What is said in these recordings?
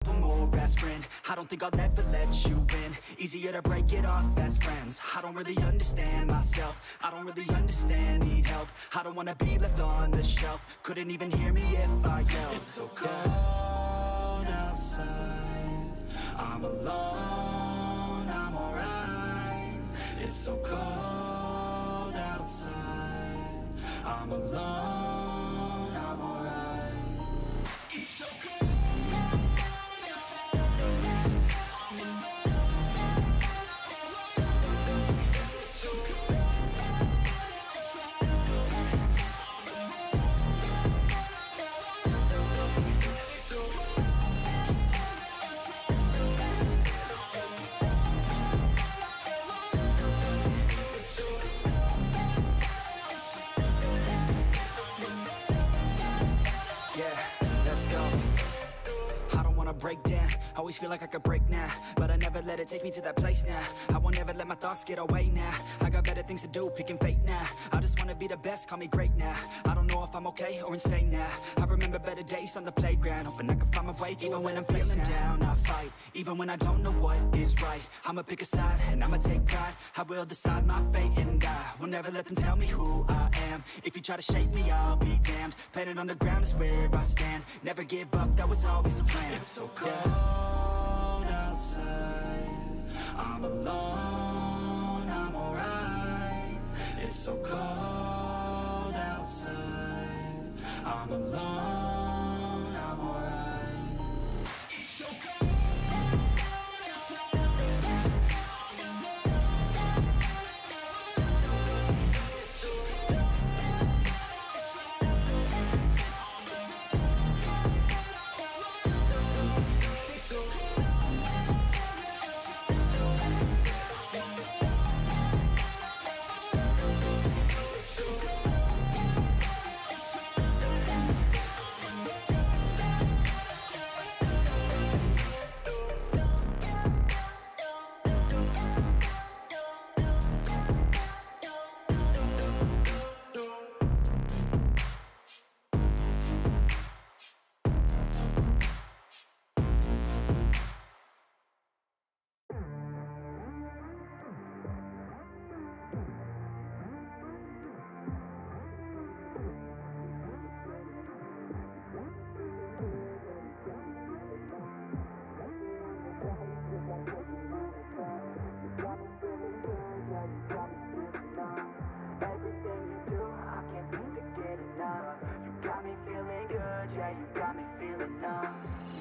more aspirin. I don't think I'll ever let you in. Easier to break it off best friends. I don't really understand myself. I don't really understand, need help. I don't wanna be left on the shelf. Couldn't even hear me if I yelled. It's so cold outside, I'm alone, I'm alright. It's so cold outside, I'm alone, I'm alright. It's so cold. Break down, always feel like I could break now, but I never let it take me to that place now. I won't ever let my thoughts get away now. I got better things to do, picking fate now. I just wanna be the best, call me great now. I don't know if I'm okay or insane now. I remember better days on the playground, hoping I can find my way to even when I'm feeling down. I fight, even when I don't know what is right. I'ma pick a side, and I'ma take pride. I will decide my fate, and I will never let them tell me who I am. If you try to shape me, I'll be damned. Planet on the ground is where I stand. Never give up, that was always the plan. It's so cold outside, I'm alone, I'm alright. It's so cold outside, I'm alone, I'm alright. It's so cold.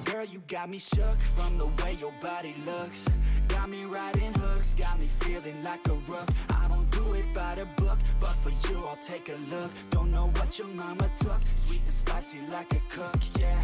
Girl, you got me shook from the way your body looks. Got me riding hooks, got me feeling like a rook. I don't do it by the book, but for you I'll take a look. Don't know what your mama took, sweet and spicy like a cook, yeah.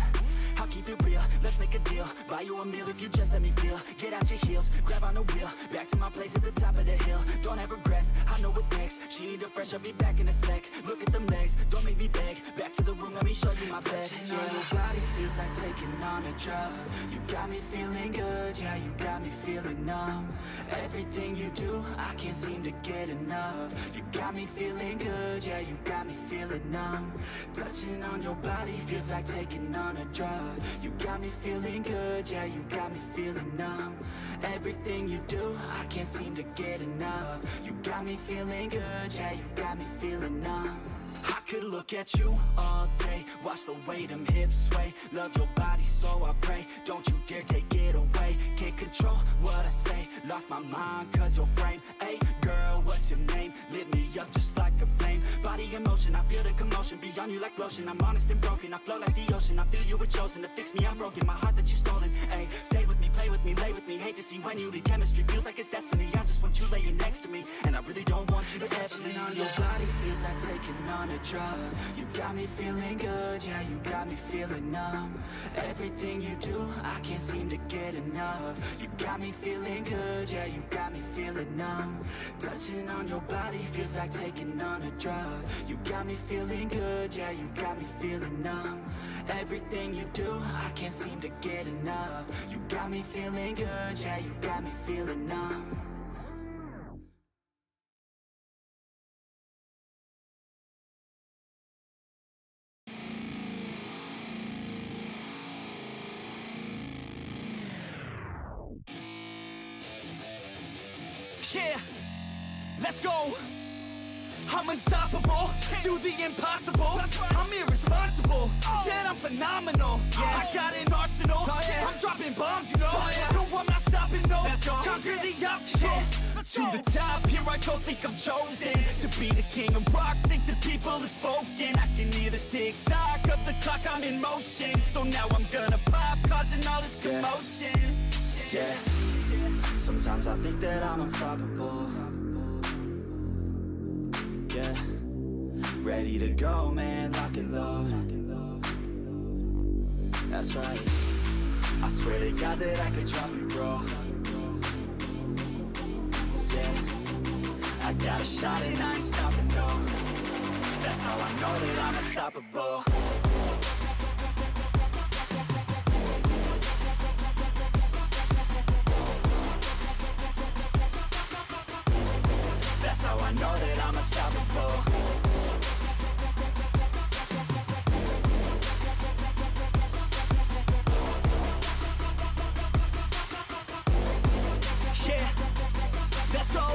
I'll keep it real, let's make a deal. Buy you a meal if you just let me feel. Get out your heels, grab on the wheel. Back to my place at the top of the hill. Don't have regrets, I know what's next. She need a fresh, I'll be back in a sec. Look at them legs, don't make me beg. Back to the room, let me show you my bed. Yeah, your body feels like taking on a drug. You got me feeling good, yeah, you got me feeling numb. Everything you do, I can't seem to get enough. You got me feeling good, yeah, you got me feeling numb. Touching on your body feels like taking on a drug. You got me feeling good, yeah, you got me feeling numb. Everything you do, I can't seem to get enough. You got me feeling good, yeah, you got me feeling numb. I could look at you all day, watch the way them hips sway. Love your body, so I pray, don't you dare take it away. Can't control what I say, lost my mind cause your frame. Hey girl, what's your name? Lit me up just like a flame. Body in motion, I feel the commotion, beyond you like lotion. I'm honest and broken, I flow like the ocean. I feel you were chosen to fix me, I'm broken. My heart that you stolen, hey. Stay with me, play with me, lay with me. Hate to see when you leave, chemistry feels like it's destiny. I just want you laying next to me, and I really don't want you to ever leave. On your body feels like taking on a drug. You got me feeling good, yeah, you got me feeling numb. Everything you do, I can't seem to get enough. You got me feeling good, yeah, you got me feeling numb. Touching on your body feels like taking on a drug. You got me feeling good, yeah, you got me feeling numb. Everything you do, I can't seem to get enough. You got me feeling good, yeah, you got me feeling numb. Yeah, let's go. I'm unstoppable, do the impossible. I'm irresponsible, yet I'm phenomenal. I got an arsenal, I'm dropping bombs, you know. No, I'm not stopping, no. Conquer the obstacle. To the top, here I go, think I'm chosen to be the king of rock, think the people have spoken. I can hear the tick-tock of the clock, I'm in motion. So now I'm gonna pop, causing all this commotion. Yeah, sometimes I think that I'm unstoppable. Yeah, ready to go, man, lock and load. That's right, I swear to God that I could drop you, bro. Yeah, I got a shot and I ain't stopping, no. That's how I know that I'm unstoppable. That's how I know that I'm unstoppable. Yeah, let's go.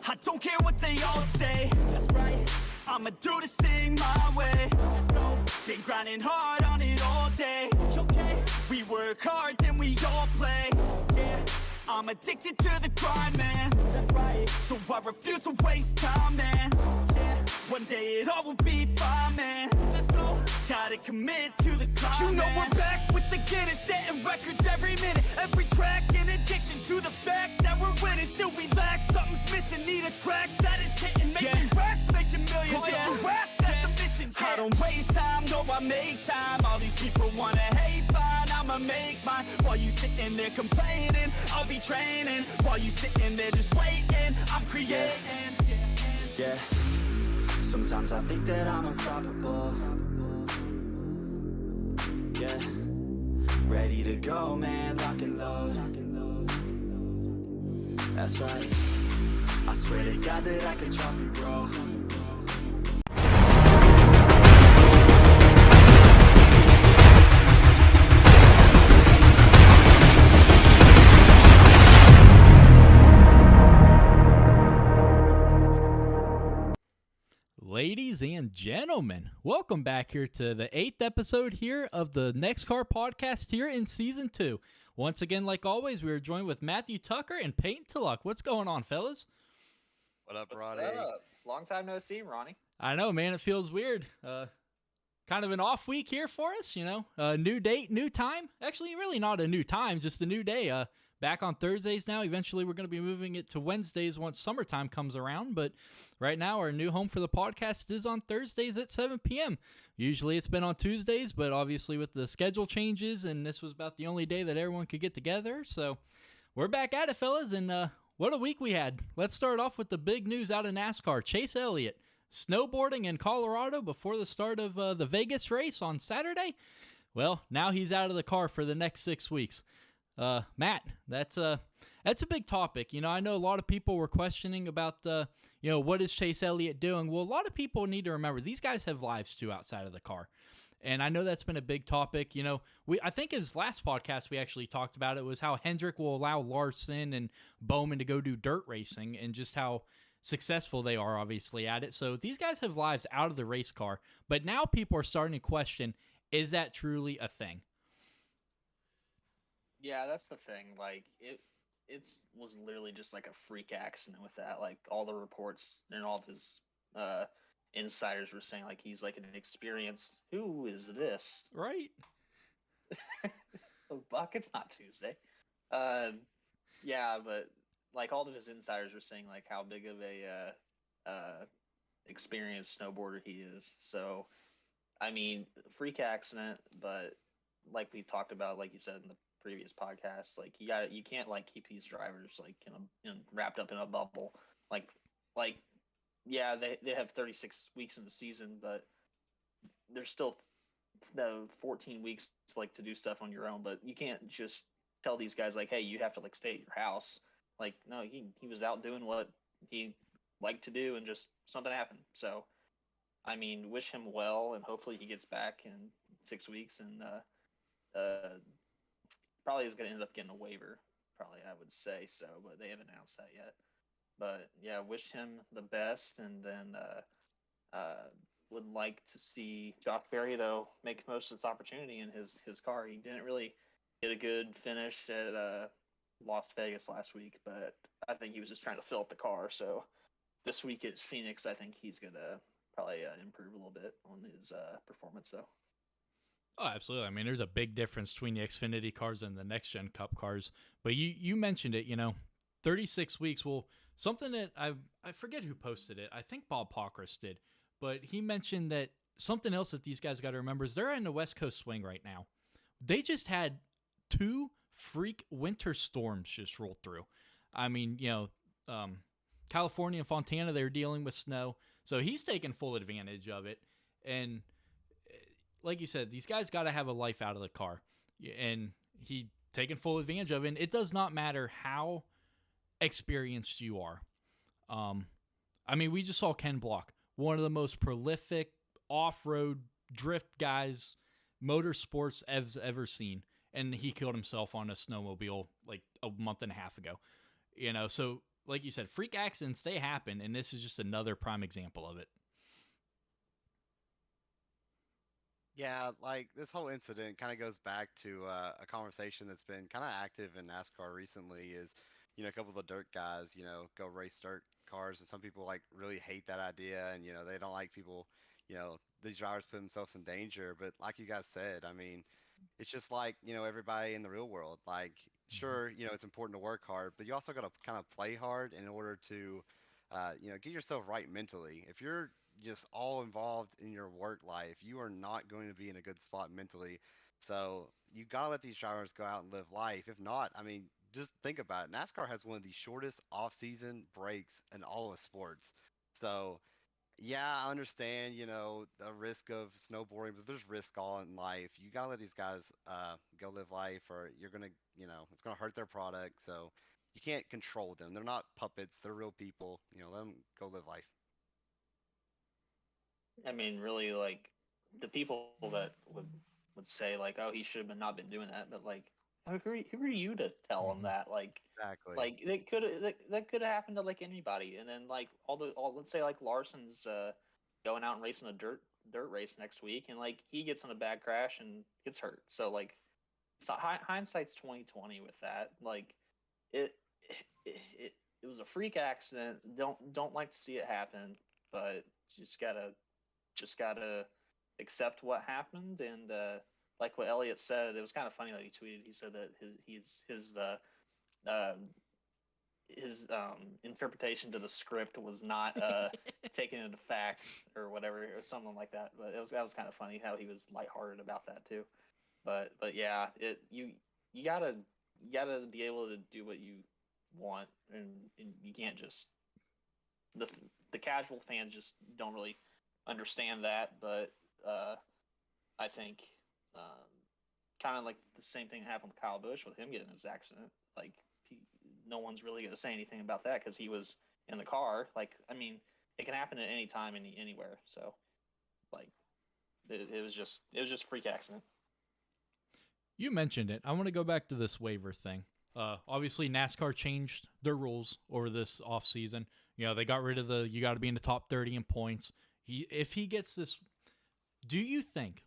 I don't care what they all say. That's right, I'ma do this thing my way. Let's go. Been grinding hard on it all day. Okay, we work hard, then we all play. Yeah, I'm addicted to the grind, man. That's right, so I refuse to waste time, man. Yeah, one day it all will be fine, man. Let's go. Gotta commit to the climb. You know we're back with the Guinness, setting records every minute, every track, in addiction to the fact that we're winning. Still we lack, something's missing. Need a track that is hitting, making racks, making millions. If you ask, that's the mission. I don't waste time, no, I make time. All these people wanna hate, fine, I'ma make mine. While you sitting there complaining, I'll be training. While you sitting there just waiting, I'm creating. Yeah, sometimes I think that I'm unstoppable. Yeah, ready to go, man, lock and load. That's right, I swear to God that I could drop you, bro. Ladies and gentlemen, welcome back here to the 8th episode here of the NEXXTCAR podcast here in Season 2. Once again, like always, we are joined with Matthew Tucker and Peyton Tullock. What's going on, fellas? What up, What's Ronnie? up? Long time no see, Ronnie. I know, man, it feels weird. Kind of an off week here for us, you know. New date, new time. Actually, really not a new time, just a new day. Back on Thursdays now. Eventually, we're going to be moving it to Wednesdays once summertime comes around. But right now, our new home for the podcast is on Thursdays at 7 p.m. Usually, it's been on Tuesdays, but obviously with the schedule changes, and this was about the only day that everyone could get together. So we're back at it, fellas, and what a week we had. Let's start off with the big news out of NASCAR. Chase Elliott snowboarding in Colorado before the start of the Vegas race on Saturday. Well, now he's out of the car for the next 6 weeks. Matt, that's a big topic. You know, I know a lot of people were questioning about, what is Chase Elliott doing? Well, a lot of people need to remember these guys have lives too outside of the car. And I know that's been a big topic. You know, I think his last podcast we actually talked about it was how Hendrick will allow Larson and Bowman to go do dirt racing and just how successful they are obviously at it. So these guys have lives out of the race car. But now people are starting to question, is that truly a thing? Yeah, that's the thing. Like it was literally just like a freak accident with that. Like all the reports and all of his insiders were saying like he's like an experienced. Who is this? Right. Oh, Buck, it's not Tuesday. Yeah, but like all of his insiders were saying like how big of a experienced snowboarder he is. So, I mean, freak accident, but like we talked about, like you said in the previous podcast, like you can't like keep these drivers like wrapped up in a bubble. Like yeah, they have 36 weeks in the season, but there's still 14 weeks like to do stuff on your own. But you can't just tell these guys like, hey, you have to like stay at your house. Like, no, he was out doing what he liked to do, and just something happened. So, I mean, wish him well, and hopefully he gets back in 6 weeks, and probably is going to end up getting a waiver probably I would say so, but they haven't announced that yet. But yeah, wish him the best, and then would like to see Josh Berry though make most of this opportunity in his car. He didn't really get a good finish at Las Vegas last week, but I think he was just trying to fill up the car. So this week at Phoenix, I think he's gonna probably improve a little bit on his performance though. Oh, absolutely. I mean, there's a big difference between the Xfinity cars and the next gen Cup cars. But you mentioned it, 36 weeks. Well, something that I forget who posted it. I think Bob Pockris did, but he mentioned that something else that these guys got to remember is they're in the West Coast swing right now. They just had 2 freak winter storms just roll through. I mean, California and Fontana, they're dealing with snow, so he's taking full advantage of it. And like you said, these guys got to have a life out of the car, and he taking full advantage of it. And it does not matter how experienced you are. I mean, we just saw Ken Block, one of the most prolific off-road drift guys motorsports Ev's ever seen, and he killed himself on a snowmobile like a month and a half ago. So like you said, freak accidents, they happen, and this is just another prime example of it. Yeah, like this whole incident kind of goes back to a conversation that's been kind of active in NASCAR recently. Is a couple of the dirt guys, go race dirt cars, and some people like really hate that idea, and they don't like people, these drivers put themselves in danger. But like you guys said, I mean, it's just like everybody in the real world. Like, Mhm. sure, it's important to work hard, but you also got to kind of play hard in order to, get yourself right mentally. If you're just all involved in your work life, you are not going to be in a good spot mentally. So you got to let these drivers go out and live life. If not, I mean, just think about it. NASCAR has one of the shortest off-season breaks in all of sports. So yeah, I understand, the risk of snowboarding, but there's risk all in life. You gotta let these guys go live life, or you're gonna, it's gonna hurt their product. So you can't control them. They're not puppets. They're real people. Let them go live life. I mean, really, like the people that would say like, "Oh, he should have not been doing that," but like, who are you to tell him Mhm. that? Exactly. Like that could have happened to like anybody. And then like all let's say like Larson's going out and racing a dirt race next week, and like he gets in a bad crash and gets hurt. So like, it's not, hindsight's 2020 with that. Like it it was a freak accident. Don't like to see it happen, but just gotta accept what happened. And like what Elliot said, it was kind of funny that he tweeted. He said that uh, his interpretation to the script was not taken into fact or whatever or something like that. But that was kind of funny how he was lighthearted about that too. But yeah, you gotta you gotta be able to do what you want, and you can't just the the casual fans just don't really understand that. But I think um, kind of like the same thing happened with Kyle Busch with him getting his accident. Like no one's really going to say anything about that because he was in the car. Like I mean, it can happen at any time, anywhere. So like it was just a freak accident. You mentioned it. I want to go back to this waiver thing. Obviously, NASCAR changed their rules over this offseason. They got rid of you got to be in the top 30 in points. If he gets this, do you think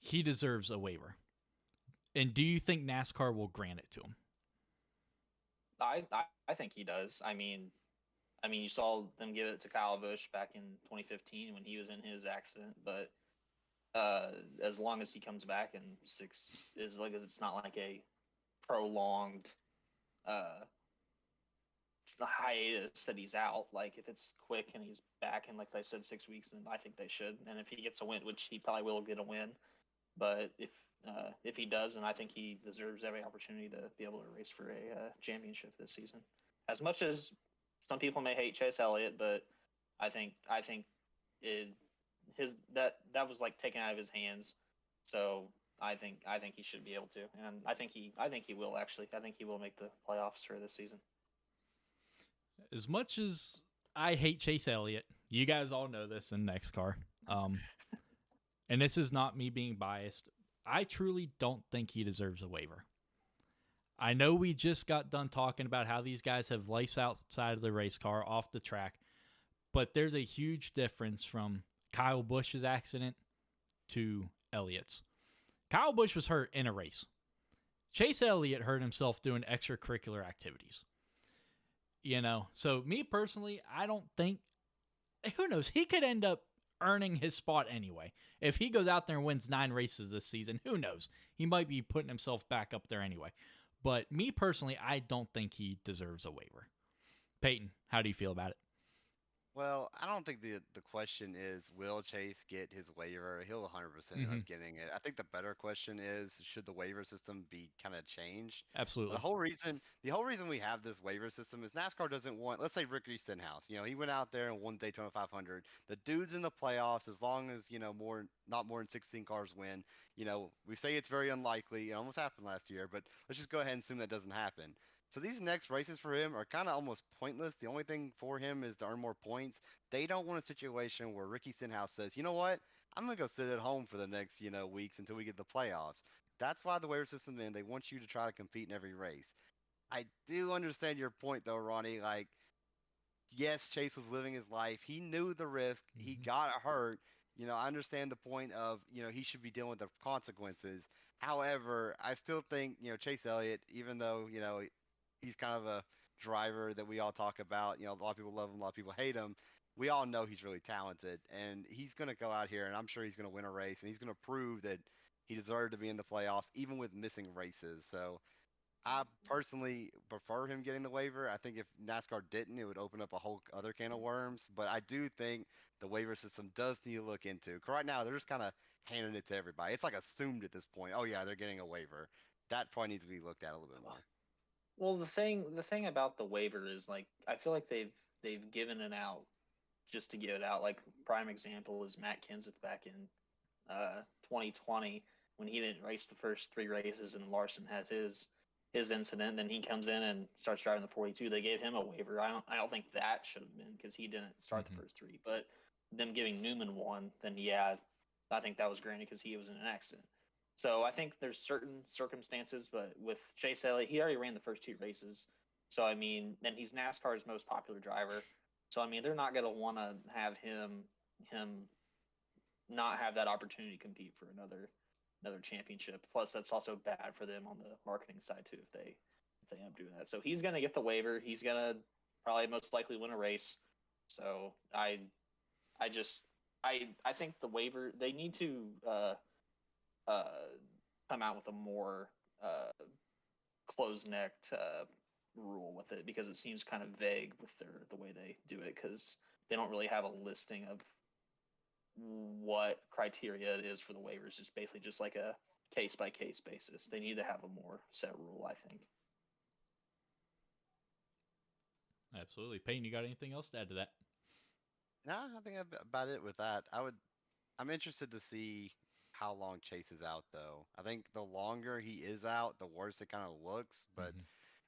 he deserves a waiver? And do you think NASCAR will grant it to him? I think he does. I mean, you saw them give it to Kyle Busch back in 2015 when he was in his accident. But as long as he comes back in as long as it's not like a prolonged uh, it's the hiatus that he's out. Like if it's quick and he's back in, like I said, 6 weeks, then I think they should. And if he gets a win, which he probably will get a win, but if he does, then I think he deserves every opportunity to be able to race for a championship this season. As much as some people may hate Chase Elliott, but I think it his that was like taken out of his hands. So I think he should be able to, and I think he will actually. I think he will make the playoffs for this season. As much as I hate Chase Elliott, you guys all know this in NEXXTCAR. And this is not me being biased. I truly don't think he deserves a waiver. I know we just got done talking about how these guys have life outside of the race car, off the track, but there's a huge difference from Kyle Busch's accident to Elliott's. Kyle Busch was hurt in a race. Chase Elliott hurt himself doing extracurricular activities. So me personally, I don't think, who knows, he could end up earning his spot anyway. If he goes out there and wins 9 races this season, who knows? He might be putting himself back up there anyway. But me personally, I don't think he deserves a waiver. Peyton, how do you feel about it? Well, I don't think the question is, will Chase get his waiver? He'll 100% end up getting it. I think the better question is, should the waiver system be kind of changed? Absolutely. The whole reason we have this waiver system is NASCAR doesn't want, let's say Ricky Stenhouse, he went out there and won Daytona 500. The dude's in the playoffs as long as, not more than 16 cars win. We say it's very unlikely. It almost happened last year, but let's just go ahead and assume that doesn't happen. So these next races for him are kind of almost pointless. The only thing for him is to earn more points. They don't want a situation where Ricky Stenhouse says, you know what, I'm going to go sit at home for the next, weeks until we get the playoffs. That's why the waiver system in. They want you to try to compete in every race. I do understand your point though, Ronnie. Like, yes, Chase was living his life. He knew the risk. He got hurt. I understand the point of, he should be dealing with the consequences. However, I still think, Chase Elliott, even though, he's kind of a driver that we all talk about. A lot of people love him, a lot of people hate him. We all know he's really talented, and he's going to go out here, and I'm sure he's going to win a race, and he's going to prove that he deserved to be in the playoffs, even with missing races. So I personally prefer him getting the waiver. I think if NASCAR didn't, it would open up a whole other can of worms. But I do think the waiver system does need to look into. 'Cause right now, they're just kind of handing it to everybody. It's like assumed at this point. Oh yeah, they're getting a waiver. That probably needs to be looked at a little bit more. Well, the thing about the waiver is like I feel like they've given it out just to give it out. Like prime example is Matt Kenseth back in 2020 when he didn't race the first 3 races and Larson has his incident. Then he comes in and starts driving the 42. They gave him a waiver. I don't think that should have been because he didn't start the first 3. But them giving Newman one, then yeah, I think that was granted because he was in an accident. So I think there's certain circumstances, but with Chase Elliott, he already ran the first 2 races. So I mean, and he's NASCAR's most popular driver. So I mean, they're not going to want to have him not have that opportunity to compete for another championship. Plus, that's also bad for them on the marketing side too if they end up doing that. So he's going to get the waiver. He's going to probably most likely win a race. So I think the waiver, they need to come out with a more closed-necked rule with it because it seems kind of vague with the way they do it because they don't really have a listing of what criteria it is for the waivers. It's basically just like a case-by-case basis. They need to have a more set rule, I think. Absolutely. Peyton, you got anything else to add to that? No, I think about it with that. I'm interested to see how long Chase is out, though. I think the longer he is out, the worse it kind of looks. But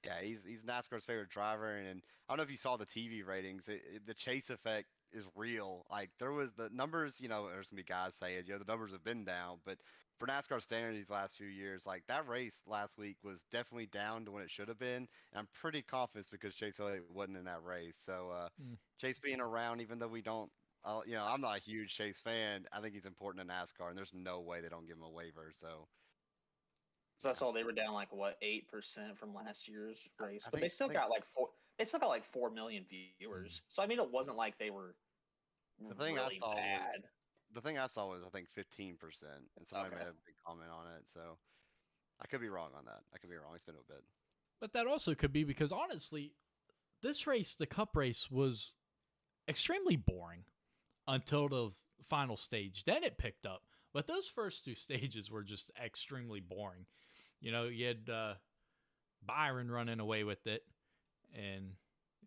yeah, he's NASCAR's favorite driver, and I don't know if you saw the TV ratings. The Chase effect is real. Like there was the numbers, there's gonna be guys saying, the numbers have been down, but for NASCAR standards these last few years, like that race last week was definitely down to when it should have been. And I'm pretty confident it's because Chase Elliott wasn't in that race. So Chase being around, even though we don't. I'm not a huge Chase fan. I think he's important to NASCAR, and there's no way they don't give him a waiver. So I saw they were down like what 8% from last year's race, but think- they still I think- got like 4. They still got like 4 million viewers. So I mean, it wasn't like they were The thing really bad. the thing I saw was I think 15%, and somebody Okay. made a big comment on it. So I could be wrong on that. I could be wrong. It's been a bit. But that also could be because honestly, this race, the Cup race, was extremely boring until the final stage. Then it picked up. But those first 2 stages were just extremely boring. You had Byron running away with it. And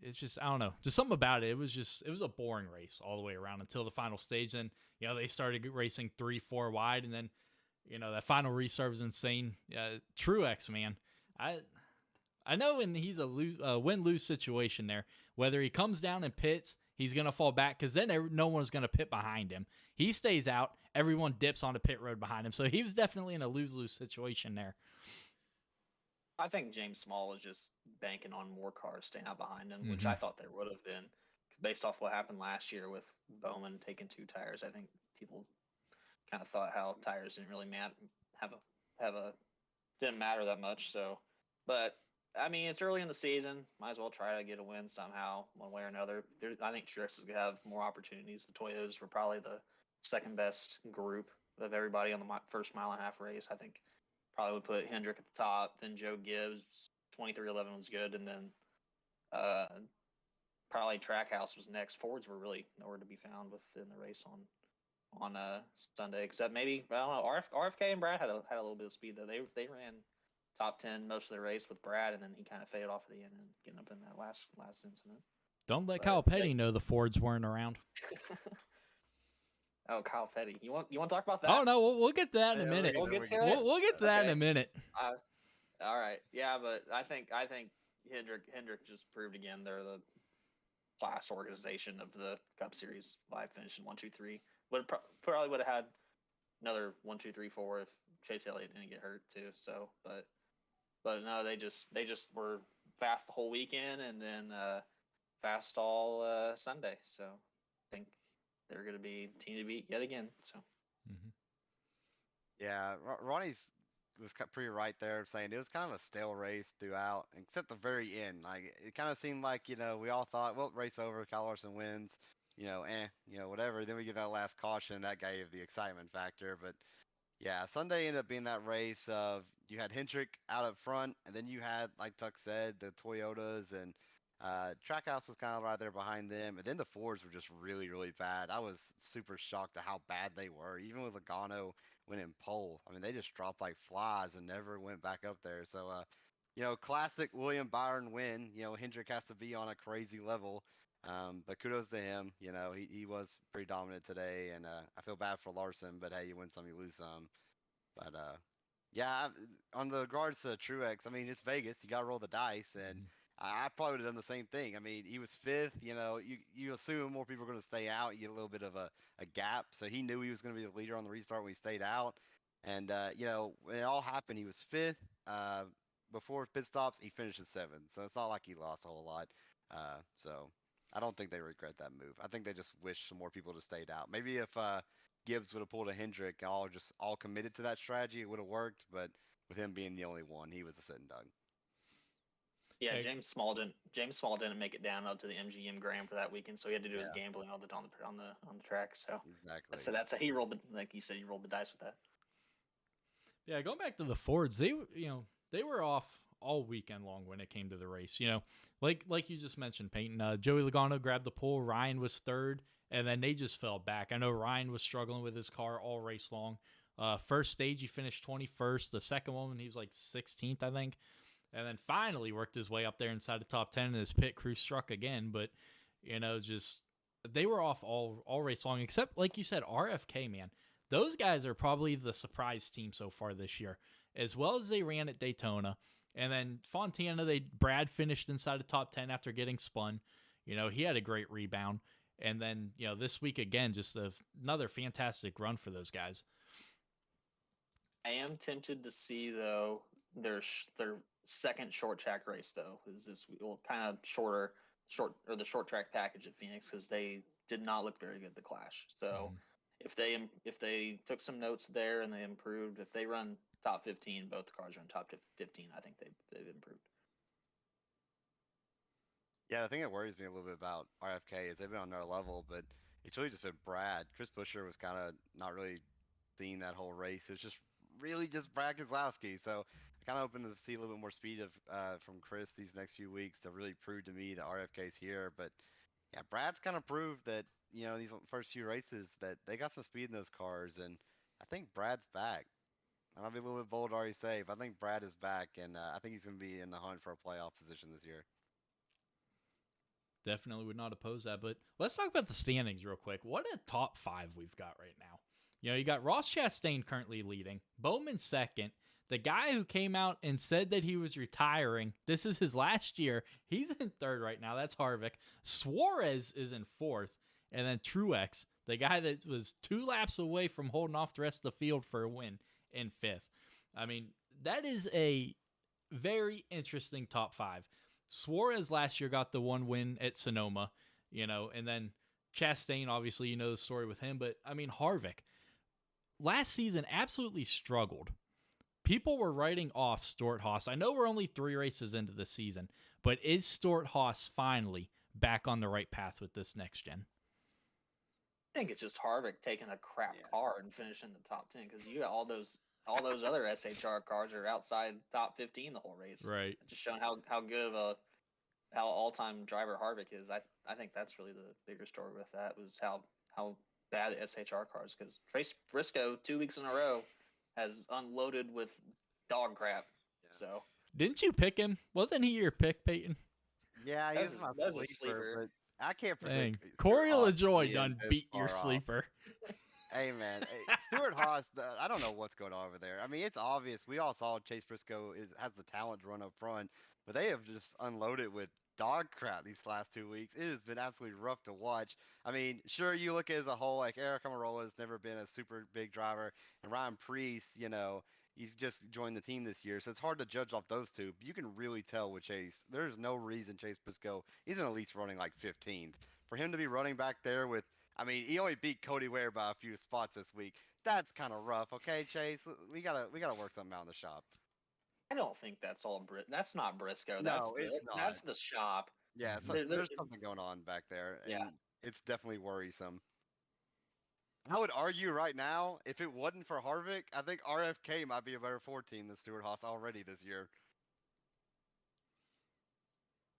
it's just, I don't know, just something about it. It was a boring race all the way around until the final stage. Then, they started racing 3-4 wide. And then, that final restart was insane. Truex, man. I know he's a win-lose situation there. Whether he comes down and pits, he's going to fall back because then no one's going to pit behind him. He stays out. Everyone dips on the pit road behind him. So he was definitely in a lose-lose situation there. I think James Small was just banking on more cars staying out behind him, which I thought there would have been based off what happened last year with Bowman taking 2 tires. I think people kind of thought how tires didn't really have a didn't matter that much. So, but I mean, it's early in the season. Might as well try to get a win somehow, one way or another. I think Truex is gonna have more opportunities. The Toyotas were probably the second best group of everybody on the first mile and a half race. I think probably would put Hendrick at the top, then Joe Gibbs. 2311 was good, and then probably Trackhouse was next. Fords were really nowhere to be found within the race on Sunday, except maybe I don't know. RFK and Brad had a little bit of speed though. They ran top 10 most of the race with Brad, and then he kind of faded off at the end and getting up in that last incident. Don't let Kyle Petty know the Fords weren't around. Oh, Kyle Petty. You want to talk about that? Oh no, we'll get to that in a minute. We'll get to it. We'll get to that in a minute. All right. Yeah, but I think Hendrick just proved again they're the class organization of the Cup Series by finishing 1, 2, 3. Probably would have had another 1, 2, 3, 4 if Chase Elliott didn't get hurt too. So, but no, they just were fast the whole weekend and then fast all Sunday. So I think they're going to be team to beat yet again. So. Yeah, Ronnie's was pretty right there, saying it was kind of a stale race throughout, except the very end. Like it kind of seemed like we all thought, well, race over, Kyle Larson wins, whatever. Then we get that last caution, that gave the excitement factor. But yeah, Sunday ended up being that race of you had Hendrick out up front, and then you had, like Tuck said, the Toyotas, and Trackhouse was kind of right there behind them, and then the Fords were just really, really bad. I was super shocked at how bad they were, even with Logano winning pole. I mean, they just dropped like flies and never went back up there. So, classic William Byron win. Hendrick has to be on a crazy level, but kudos to him. He was pretty dominant today, and I feel bad for Larson, but hey, you win some, you lose some. But yeah, on the regards to Truex, I mean, it's Vegas. You got to roll the dice, and I probably would have done the same thing. I mean, he was fifth. You assume more people are going to stay out. You get a little bit of a gap. So he knew he was going to be the leader on the restart when he stayed out. And, when it all happened, he was fifth. Before pit stops, he finishes seventh. So it's not like he lost a whole lot. So I don't think they regret that move. I think they just wish some more people to stayed out. Maybe if Gibbs would have pulled a Hendrick, all committed to that strategy, it would have worked. But with him being the only one, he was a sitting duck. Yeah, James Small didn't make it down up to the MGM Grand for that weekend, so he had to do his gambling on the track. So exactly. So that's how he rolled like you said, he rolled the dice with that. Yeah, going back to the Fords, they were off all weekend long when it came to the race. Like you just mentioned, Peyton. Joey Logano grabbed the pole. Ryan was third, and then they just fell back. I know Ryan was struggling with his car all race long. First stage, he finished 21st. The second one, he was like 16th, I think. And then finally worked his way up there inside the top 10, and his pit crew struck again. But, just they were off all race long, except, like you said, RFK, man. Those guys are probably the surprise team so far this year, as well as they ran at Daytona. And then Fontana, Brad finished inside the top 10 after getting spun. He had a great rebound. And then, this week again, just another fantastic run for those guys. I am tempted to see, though, their second short track race, though, is this kind of the short track package at Phoenix, because they did not look very good at the Clash. So if they took some notes there and they improved, if they run top 15, both cars run top 15, I think they've improved. Yeah, the thing that worries me a little bit about RFK is they've been on their level, but it's really just been Brad. Chris Buescher was kind of not really seeing that whole race. It was just really just Brad Keselowski. So I kind of hoping to see a little bit more speed from Chris these next few weeks to really prove to me that RFK's here. But yeah, Brad's kind of proved that, these first few races that they got some speed in those cars, and I think Brad's back. I might be a little bit bold to already say, but I think Brad is back, and I think he's going to be in the hunt for a playoff position this year. Definitely would not oppose that. But let's talk about the standings real quick. What a top 5 we've got right now. You got Ross Chastain currently leading, Bowman second. The guy who came out and said that he was retiring, this is his last year, he's in third right now. That's Harvick. Suarez is in fourth. And then Truex, the guy that was 2 laps away from holding off the rest of the field for a win, in fifth. I mean, that is a very interesting top 5. Suarez last year got the one win at Sonoma, and then Chastain, obviously, you know the story with him. But, I mean, Harvick, last season absolutely struggled. People were writing off Stewart-Haas. I know we're only 3 races into the season, but is Stewart-Haas finally back on the right path with this next gen? I think it's just Harvick taking a crap car and finishing the top 10, because you got all those other SHR cars are outside top 15 the whole race. Right. Just showing how good of how all-time driver Harvick is. I think that's really the bigger story with that, was how bad the SHR cars, because Trace Briscoe 2 weeks in a row has unloaded with dog crap. Yeah. So didn't you pick him? Wasn't he your pick, Peyton? Yeah, he was my sleeper, but I can't predict. Corey LaJoie done beat your sleeper. Hey, man. Stewart-Haas, I don't know what's going on over there. I mean, it's obvious. We all saw Chase Briscoe has the talent to run up front, but they have just unloaded with dog crap these last 2 weeks. It has been absolutely rough to watch. I mean, sure, you look at it as a whole, like Eric Almirola has never been a super big driver, and Ryan Preece, he's just joined the team this year, so it's hard to judge off those two. But you can really tell with Chase. There's no reason Chase Briscoe isn't at least running like 15th. For him to be running back there with, I mean, he only beat Cody Ware by a few spots this week. That's kind of rough, okay, Chase? We gotta work something out in the shop. I don't think that's all That's not Briscoe. That's the shop. Yeah, so there's something going on back there, and it's definitely worrisome. I would argue right now, if it wasn't for Harvick, I think RFK might be a better Ford team than Stewart-Haas already this year.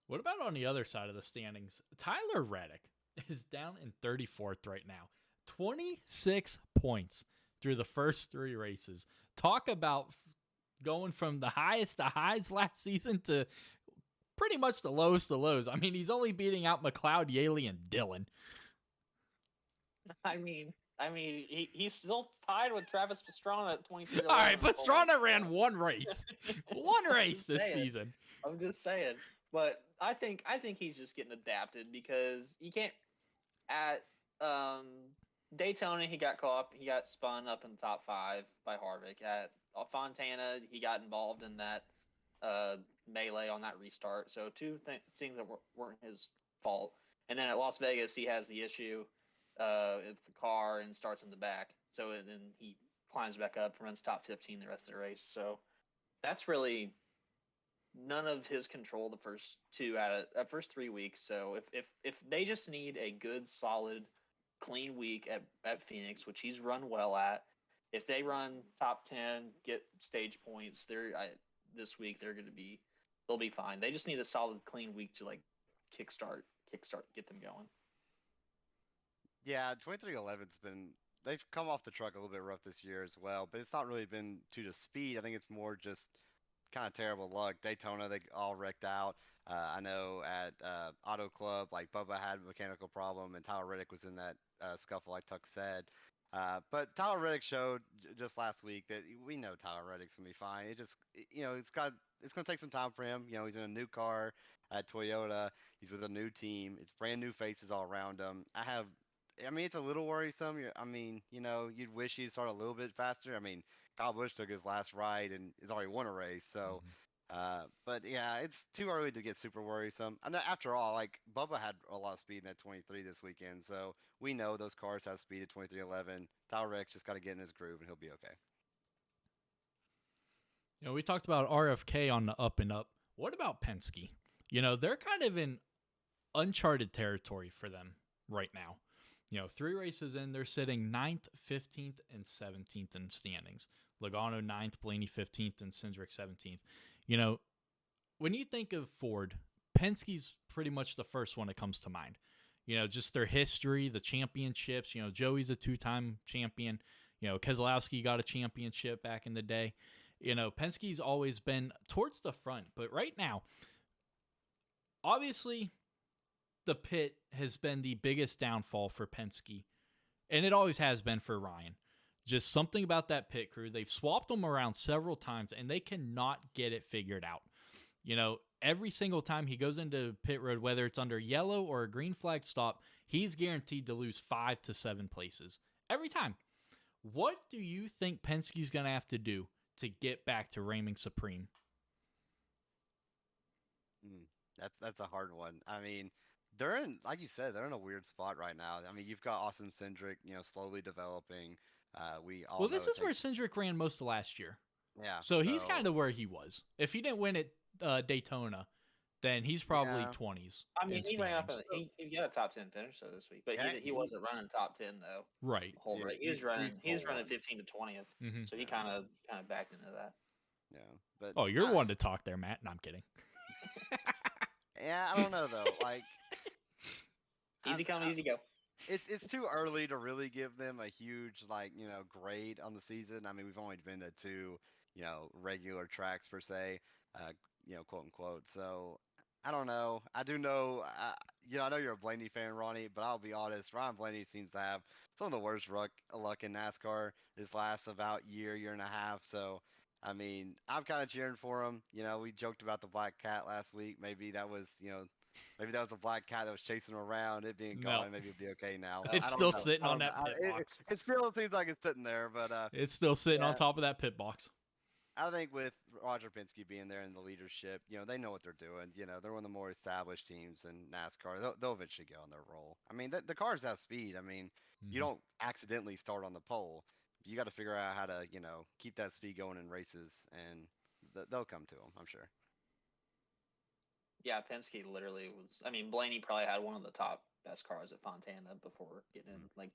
What about on the other side of the standings? Tyler Reddick is down in 34th right now. 26 points through the first 3 races. Talk about going from the highest to highs last season to pretty much the lowest to lows. I mean, he's only beating out McLeod, Yaley, and Dillon. I mean, he's still tied with Travis Pastrana at 23. All right, Pastrana ran one race. One race this season. I'm just saying. But I think he's just getting adapted, because you can't at Daytona he got spun up in the top 5 by Harvick. At Fontana he got involved in that melee on that restart. So 2 things that weren't his fault. And then at Las Vegas he has the issue with the car and starts in the back. So then he climbs back up, runs top 15 the rest of the race. So that's really none of his control the first 3 weeks. So if they just need a good, solid, clean week at Phoenix, which he's run well at, if they run top 10, get stage points, this week they'll be fine. They just need a solid, clean week to like kickstart, get them going. Yeah, 2311's they've come off the truck a little bit rough this year as well, but it's not really been due to speed. I think it's more just kind of terrible luck. Daytona, they all wrecked out. I know at Auto Club, like Bubba had a mechanical problem, and Tyler Reddick was in that scuffle, like Tuck said. But Tyler Reddick showed just last week that we know Tyler Reddick's gonna be fine. It's gonna take some time for him. He's in a new car at Toyota. He's with a new team. It's brand new faces all around him. It's a little worrisome. You'd wish he'd start a little bit faster. I mean, Kyle Busch took his last ride and has already won a race. So, but yeah, it's too early to get super worrisome. And after all, like Bubba had a lot of speed in that 23 this weekend. So we know those cars have speed at 2311. Tyler Reddick just got to get in his groove and he'll be okay. We talked about RFK on the up and up. What about Penske? They're kind of in uncharted territory for them right now. 3 races in, they're sitting 9th, 15th, and 17th in standings. Logano 9th, Blaney 15th, and Cindric 17th. When you think of Ford, Penske's pretty much the first one that comes to mind. Just their history, the championships. Joey's a 2-time champion. Keselowski got a championship back in the day. Penske's always been towards the front. But right now, obviously, the pit has been the biggest downfall for Penske, and it always has been for Ryan. Just something about that pit crew. They've swapped them around several times, and they cannot get it figured out. Every single time he goes into pit road, whether it's under yellow or a green flag stop, he's guaranteed to lose 5 to 7 places. Every time. What do you think Penske's going to have to do to get back to reigning supreme? That's a hard one. I mean, they're in, like you said, they're in a weird spot right now. I mean, you've got Austin Cindric, slowly developing. We all Well, know this it is where takes. Cindric ran most of last year. Yeah. So he's kind So of where he was. If he didn't win at Daytona, then he's probably yeah. 20s. I mean, he ran up. standings. He got a top 10 finisher this week, but Yeah. he wasn't running top 10 though. Right. The whole Yeah, race. he's He's still running one. 15 to 20th. Mm-hmm. So he Yeah. kind of backed into that. Yeah. But Oh, you're one to talk there, Matt. No, I'm kidding. yeah, I don't know though. Like, Easy come, easy go. it's too early to really give them a huge grade on the season. I mean, we've only been to two regular tracks per se, quote unquote. So I don't know. I do know. I know you're a Blaney fan, Ronnie, but I'll be honest. Ryan Blaney seems to have some of the worst luck in NASCAR this last about year and a half. So I mean, I'm kind of cheering for him. We joked about the black cat last week. Maybe that was a black cat that was chasing him around. It being No. gone, maybe it'll be okay now. It's I don't still know. sitting I on don't that know. pit box. It still seems like it's sitting there, but It's still sitting on yeah. top of that pit box. I think with Roger Penske being there in the leadership, they know what they're doing. They're one of the more established teams in NASCAR. They'll eventually get on their roll. I mean, the cars have speed. I mean, you don't accidentally start on the pole. You got to figure out how to, keep that speed going in races, and they'll come to them, I'm sure. Yeah, Penske literally was. I mean, Blaney probably had one of the top best cars at Fontana before getting in,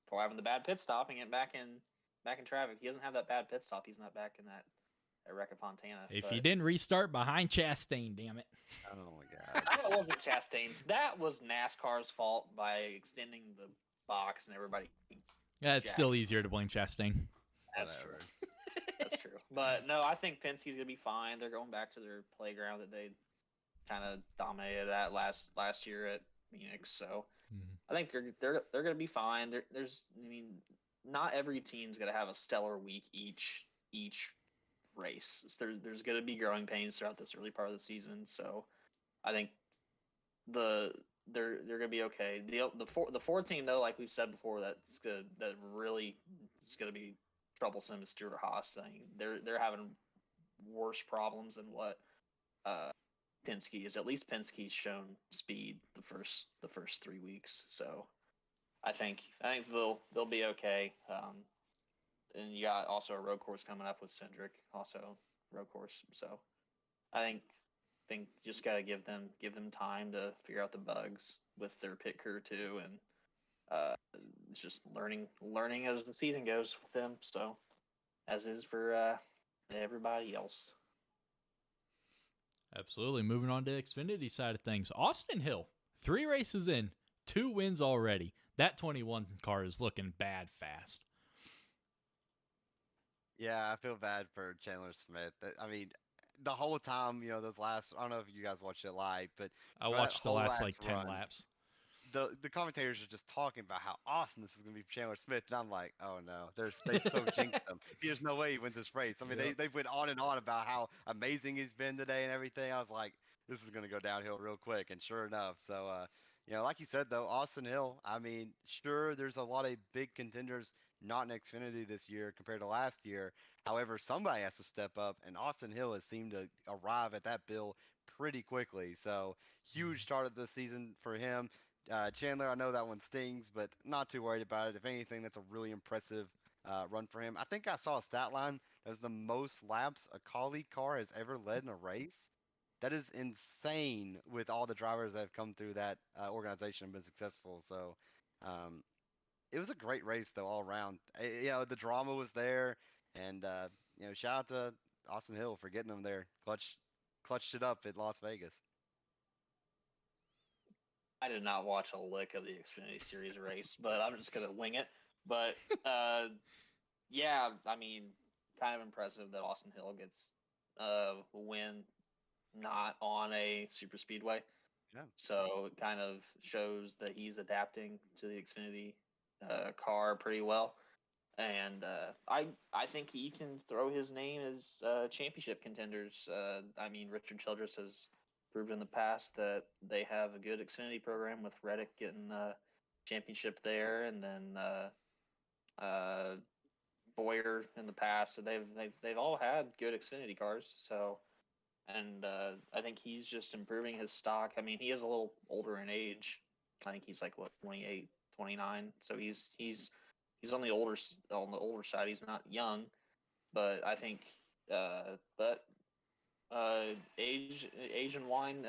before having the bad pit stop and getting back in traffic. He doesn't have that bad pit stop. He's not back in that wreck at Fontana. If he didn't restart behind Chastain, damn it. Oh my God. That wasn't Chastain's. That was NASCAR's fault by extending the box and everybody. Yeah, it's still easier to blame Chastain. That's true. That's true. But no, I think Penske's gonna be fine. They're going back to their playground that they kind of dominated at last year at Phoenix. So I think they're gonna be fine. Not every team's gonna have a stellar week each race. There's gonna be growing pains throughout this early part of the season. So I think they're gonna be okay. The four team though, like we've said before, that really is gonna be troublesome is Stewart Haas. I mean, they're having worse problems than what Penske is. At least Penske's shown speed the first 3 weeks. So I think they'll be okay. And you got also a road course coming up with Cindric, also road course. So I think just got to give them time to figure out the bugs with their pit crew too, and it's just learning as the season goes with them. So as is for everybody else. Absolutely. Moving on to the Xfinity side of things. Austin Hill, 3 races in, 2 wins already. That 21 car is looking bad fast. Yeah, I feel bad for Chandler Smith. I mean, the whole time, those last, I don't know if you guys watched it live, but I watched the whole last 10 run, laps. The commentators are just talking about how awesome this is going to be for Chandler Smith, and I'm like, oh no, they so jinxed him. There's no way he wins this race. I mean, they went on and on about how amazing he's been today and everything. I was like, this is going to go downhill real quick, and sure enough. So, like you said though, Austin Hill. I mean, sure, there's a lot of big contenders not in Xfinity this year compared to last year. However, somebody has to step up, and Austin Hill has seemed to arrive at that bill pretty quickly. So, huge start of the season for him. Chandler, I know that one stings, but not too worried about it. If anything, that's a really impressive run for him. I think I saw a stat line that was the most laps a colleague car has ever led in a race. That is insane with all the drivers that have come through that organization and been successful. So it was a great race, though, all around. The drama was there, and shout out to Austin Hill for getting them there. Clutched it up at Las Vegas. I did not watch a lick of the Xfinity Series race, but I'm just gonna wing it. But yeah, I mean, kind of impressive that Austin Hill gets a win not on a super speedway. Yeah. So it kind of shows that he's adapting to the Xfinity car pretty well. And I think he can throw his name as championship contenders. I mean, Richard Childress has proved in the past that they have a good Xfinity program with Reddick getting the championship there, and then Boyer in the past. So they've all had good Xfinity cars. So, and I think he's just improving his stock. I mean, he is a little older in age. I think he's like what 28, 29. So he's on the older side. He's not young, but I think but age and wine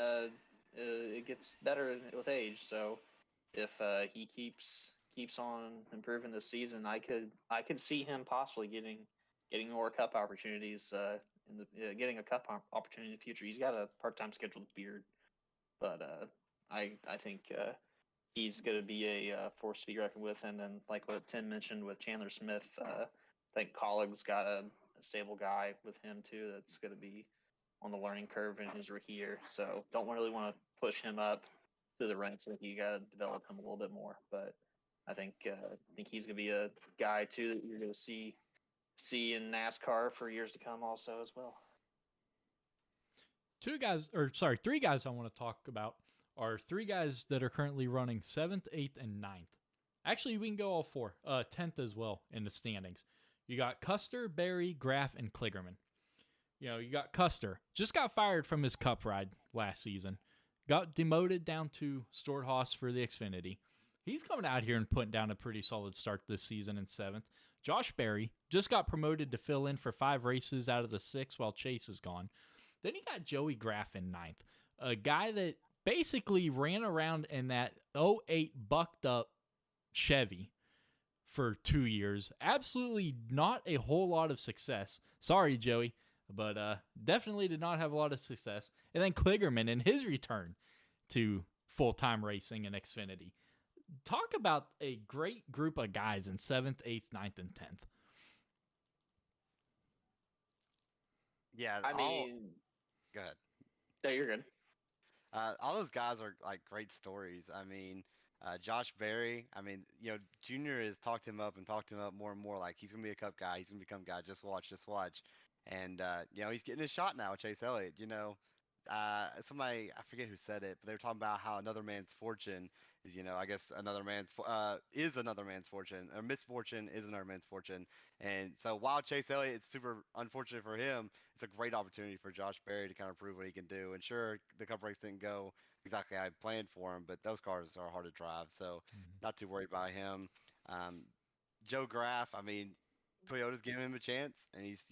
it gets better with age. So if he keeps on improving this season, I could see him possibly getting more cup opportunities in the getting a cup opportunity in the future. He's got a part-time scheduled Beard, but I think he's going to be a force to be reckoned with. And then like what Tim mentioned with Chandler Smith, I think Colleague's got a stable guy with him too. That's going to be on the learning curve in his rookie year. So don't really want to push him up through the ranks. I think you got to develop him a little bit more. But I think he's going to be a guy too that you're going to see in NASCAR for years to come also as well. Three guys I want to talk about are three guys that are currently running 7th, 8th, and 9th. Actually, we can go all four. 10th as well in the standings. You got Custer, Berry, Graff, and Kligerman. You know, you got Custer. Just got fired from his cup ride last season. Got demoted down to Stewart-Haas for the Xfinity. He's coming out here and putting down a pretty solid start this season in 7th. Josh Berry just got promoted to fill in for 5 races out of the 6 while Chase is gone. Then you got Joey Graff in 9th, a guy that basically ran around in that 08 bucked up Chevy for 2 years. Absolutely not a whole lot of success. Sorry, Joey, but definitely did not have a lot of success. And then Kligerman in his return to full-time racing in Xfinity. Talk about a great group of guys in 7th, 8th, 9th, and 10th. Yeah, I mean, go ahead. No, you're good. All those guys are like great stories. I mean, Josh Berry. I mean, Junior has talked him up more and more. Like he's gonna be a Cup guy. He's gonna become a guy. Just watch, just watch. And he's getting his shot now with Chase Elliott. Somebody I forget who said it, but they were talking about how another man's fortune is, I guess is another man's fortune, or misfortune is another man's fortune. And so while Chase Elliott, it's super unfortunate for him, it's a great opportunity for Josh Berry to kind of prove what he can do. And sure, the Cup race didn't go exactly how I planned for him, but those cars are hard to drive, so not too worried about him. Um, Joe Graff, I mean, Toyota's giving him a chance, and he's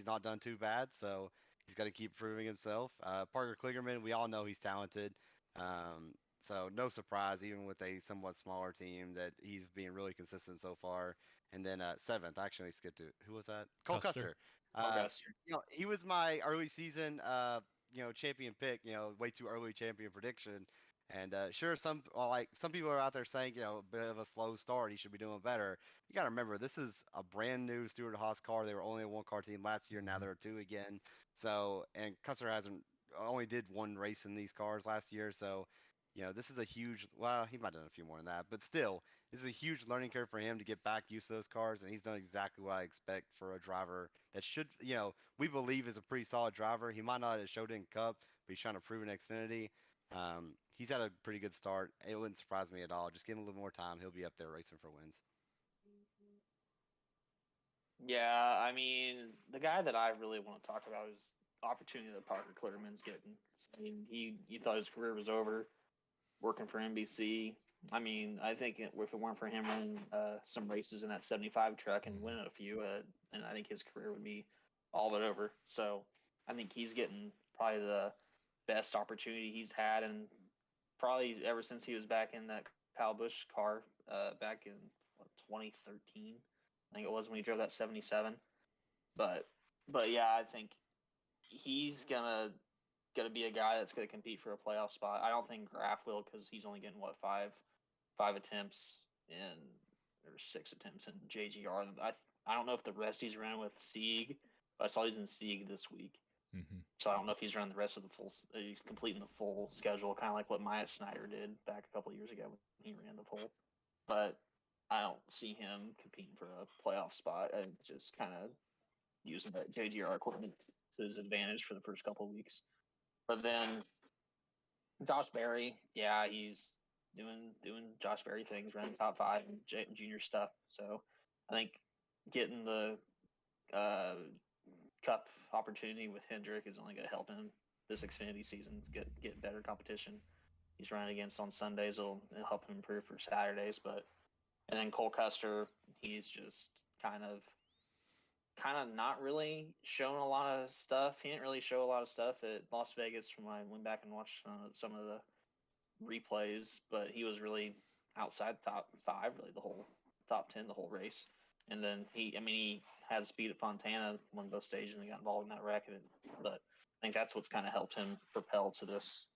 not done too bad, so he's got to keep proving himself. Parker Kligerman, we all know he's talented, so no surprise, even with a somewhat smaller team, that he's being really consistent so far. And then 7th, I actually skipped to who was that? Cole Custer. He was my early season, champion pick. Way too early champion prediction. And sure, some people are out there saying, a bit of a slow start. He should be doing better. You got to remember, this is a brand new Stewart-Haas car. They were only a 1-car team last year. Now they're a 2 again. So, and Custer only did 1 race in these cars last year. So, this is a huge. Well, he might have done a few more than that, but still, this is a huge learning curve for him to get back used to those cars. And he's done exactly what I expect for a driver that should, we believe is a pretty solid driver. He might not have showed it in Cup, but he's trying to prove in Xfinity. He's had a pretty good start. It wouldn't surprise me at all. Just give him a little more time. He'll be up there racing for wins. Yeah, I mean, the guy that I really want to talk about is opportunity that Parker Kligerman's getting. I mean, he thought his career was over working for NBC. I mean, I think if it weren't for him running some races in that 75 truck and winning a few, and I think his career would be all but over. So I think he's getting probably the best opportunity he's had, and probably ever since he was back in that Kyle Busch car back in 2013. I think it was when he drove that 77. But yeah, I think he's gonna be a guy that's gonna compete for a playoff spot. I don't think Graff will, because he's only getting five attempts or 6 attempts in JGR. I don't know if the rest he's running with Sieg, but I saw he's in Sieg this week. So I don't know if he's running the rest of he's completing the full schedule, kind of like what Myatt Snyder did back a couple of years ago when he ran the full. But I don't see him competing for a playoff spot and just kind of using that JGR equipment to his advantage for the first couple of weeks. But then Josh Berry, yeah, he's doing Josh Berry things, running top 5 and junior stuff. So I think getting the Cup opportunity with Hendrick is only going to help him this Xfinity season to get better competition. He's running against on Sundays will help him improve for Saturdays, but and then Cole Custer, he's just kind of not really shown a lot of stuff. He didn't really show a lot of stuff at Las Vegas from when I went back and watched some of the replays, but he was really outside the top 5, really the whole top 10, the whole race. And then he had speed at Fontana, won both stages, and got involved in that wreck. But I think that's what's kind of helped him propel to this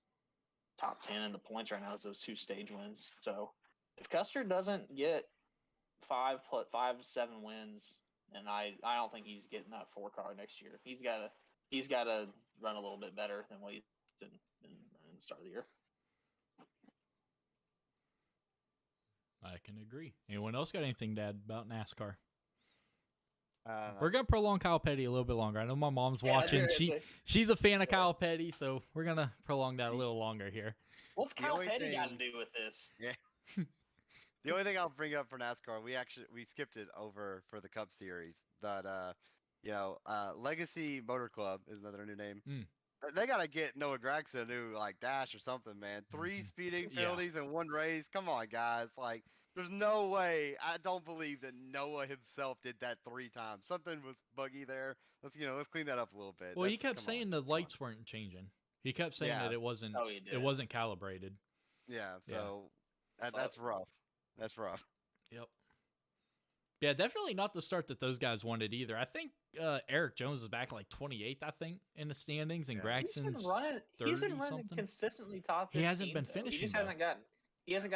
top 10 in the points right now is those 2 stage wins. So if Custer doesn't get 5, 7 wins, and I don't think he's getting that 4 car next year. He's got to run a little bit better than what he did in the start of the year. I can agree. Anyone else got anything to add about NASCAR? No. We're gonna prolong Kyle Petty a little bit longer. I know my mom's watching. She's a fan of Kyle Petty, so we're gonna prolong that a little longer here. What's Kyle Petty got to do with this? Yeah. The only thing I'll bring up for NASCAR, we skipped it over for the Cup Series. That Legacy Motor Club is another new name. They gotta get Noah Gragson a new dash or something, man. 3 speeding penalties in 1 race. Come on, guys. There's no way. I don't believe that Noah himself did that 3 times. Something was buggy there. Let's clean that up a little bit. Well, he kept saying the lights weren't changing. He kept saying that it wasn't. Oh, he did. It wasn't calibrated. Yeah. So that's rough. That's rough. Yep. Yeah, definitely not the start that those guys wanted either. I think Eric Jones is back like 28th, I think, in the standings, and Gragson's 30 He's been running something. Consistently top 15. He hasn't been though. finishing. He just hasn't got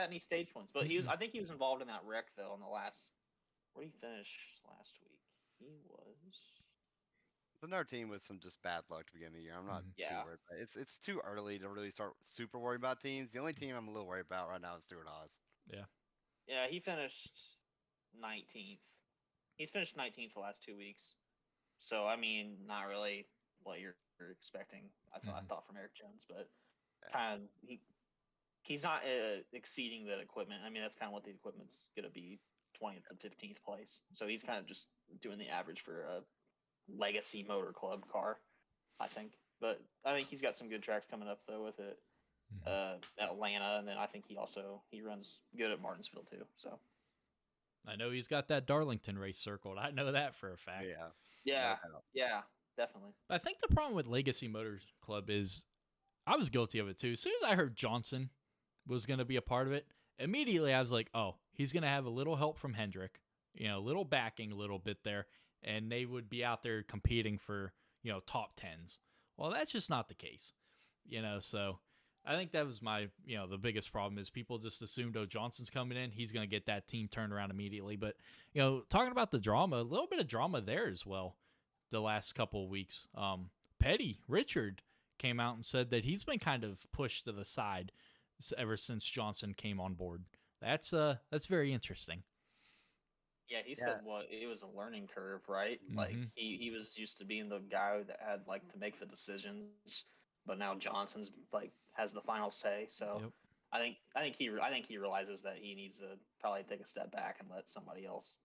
any stage points. But I think he was involved in that wreck though in the last. Where did he finish last week? He was. Another team with some just bad luck to begin the year. I'm not too worried. It's too early to really start super worried about teams. The only team I'm a little worried about right now is Stuart Haas. Yeah. Yeah, he finished 19th. He's finished 19th the last 2 weeks. So I mean, not really what you're expecting. I thought from Eric Jones, but kind of he's not exceeding the equipment. I mean, that's kind of what the equipment's gonna be, 20th and 15th place. So he's kind of just doing the average for a Legacy Motor Club car, I think. But I think he's got some good tracks coming up though with it. Atlanta, and then I think he runs good at Martinsville too. So I know he's got that Darlington race circled. I know that for a fact. Yeah, definitely. I think the problem with Legacy Motors Club is I was guilty of it too. As soon as I heard Johnson was going to be a part of it, immediately I was like, oh, he's going to have a little help from Hendrick, a little backing a little bit there, and they would be out there competing for, top 10s. Well, that's just not the case, so I think that was my, the biggest problem is people just assumed, oh, Johnson's coming in, he's going to get that team turned around immediately. But, talking about the drama, a little bit of drama there as well the last couple of weeks. Petty, Richard, came out and said that he's been kind of pushed to the side ever since Johnson came on board. That's very interesting. Yeah, he said it was a learning curve, right? Like he was used to being the guy that had to make the decisions, but now Johnson's has the final say. So I think he realizes that he needs to probably take a step back and let somebody else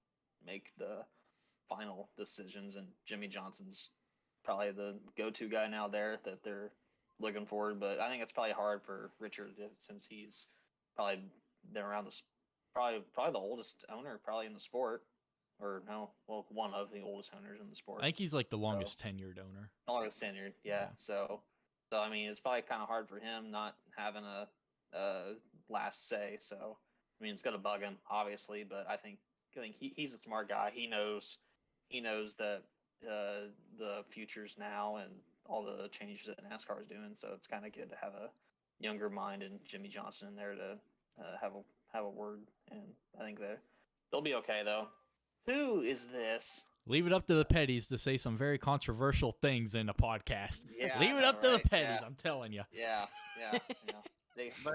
make the final decisions. And Jimmy Johnson's probably the go-to guy now there that they're looking forward. But I think it's probably hard for Richard since he's probably been around probably the oldest owner probably in the sport. Or no, well, one of the oldest owners in the sport. I think he's the longest tenured owner. Longest tenured, yeah. So I mean, it's probably kind of hard for him not having a last say. So I mean, it's gonna bug him, obviously, but I think he's a smart guy. He knows that the future's now and all the changes that NASCAR is doing. So it's kind of good to have a younger mind and Jimmy Johnson in there to have a word. And I think they'll be okay though. Who is this? Leave it up to the Petties to say some very controversial things in a podcast. Yeah, leave it up to the Petties. I'm telling you. Yeah. But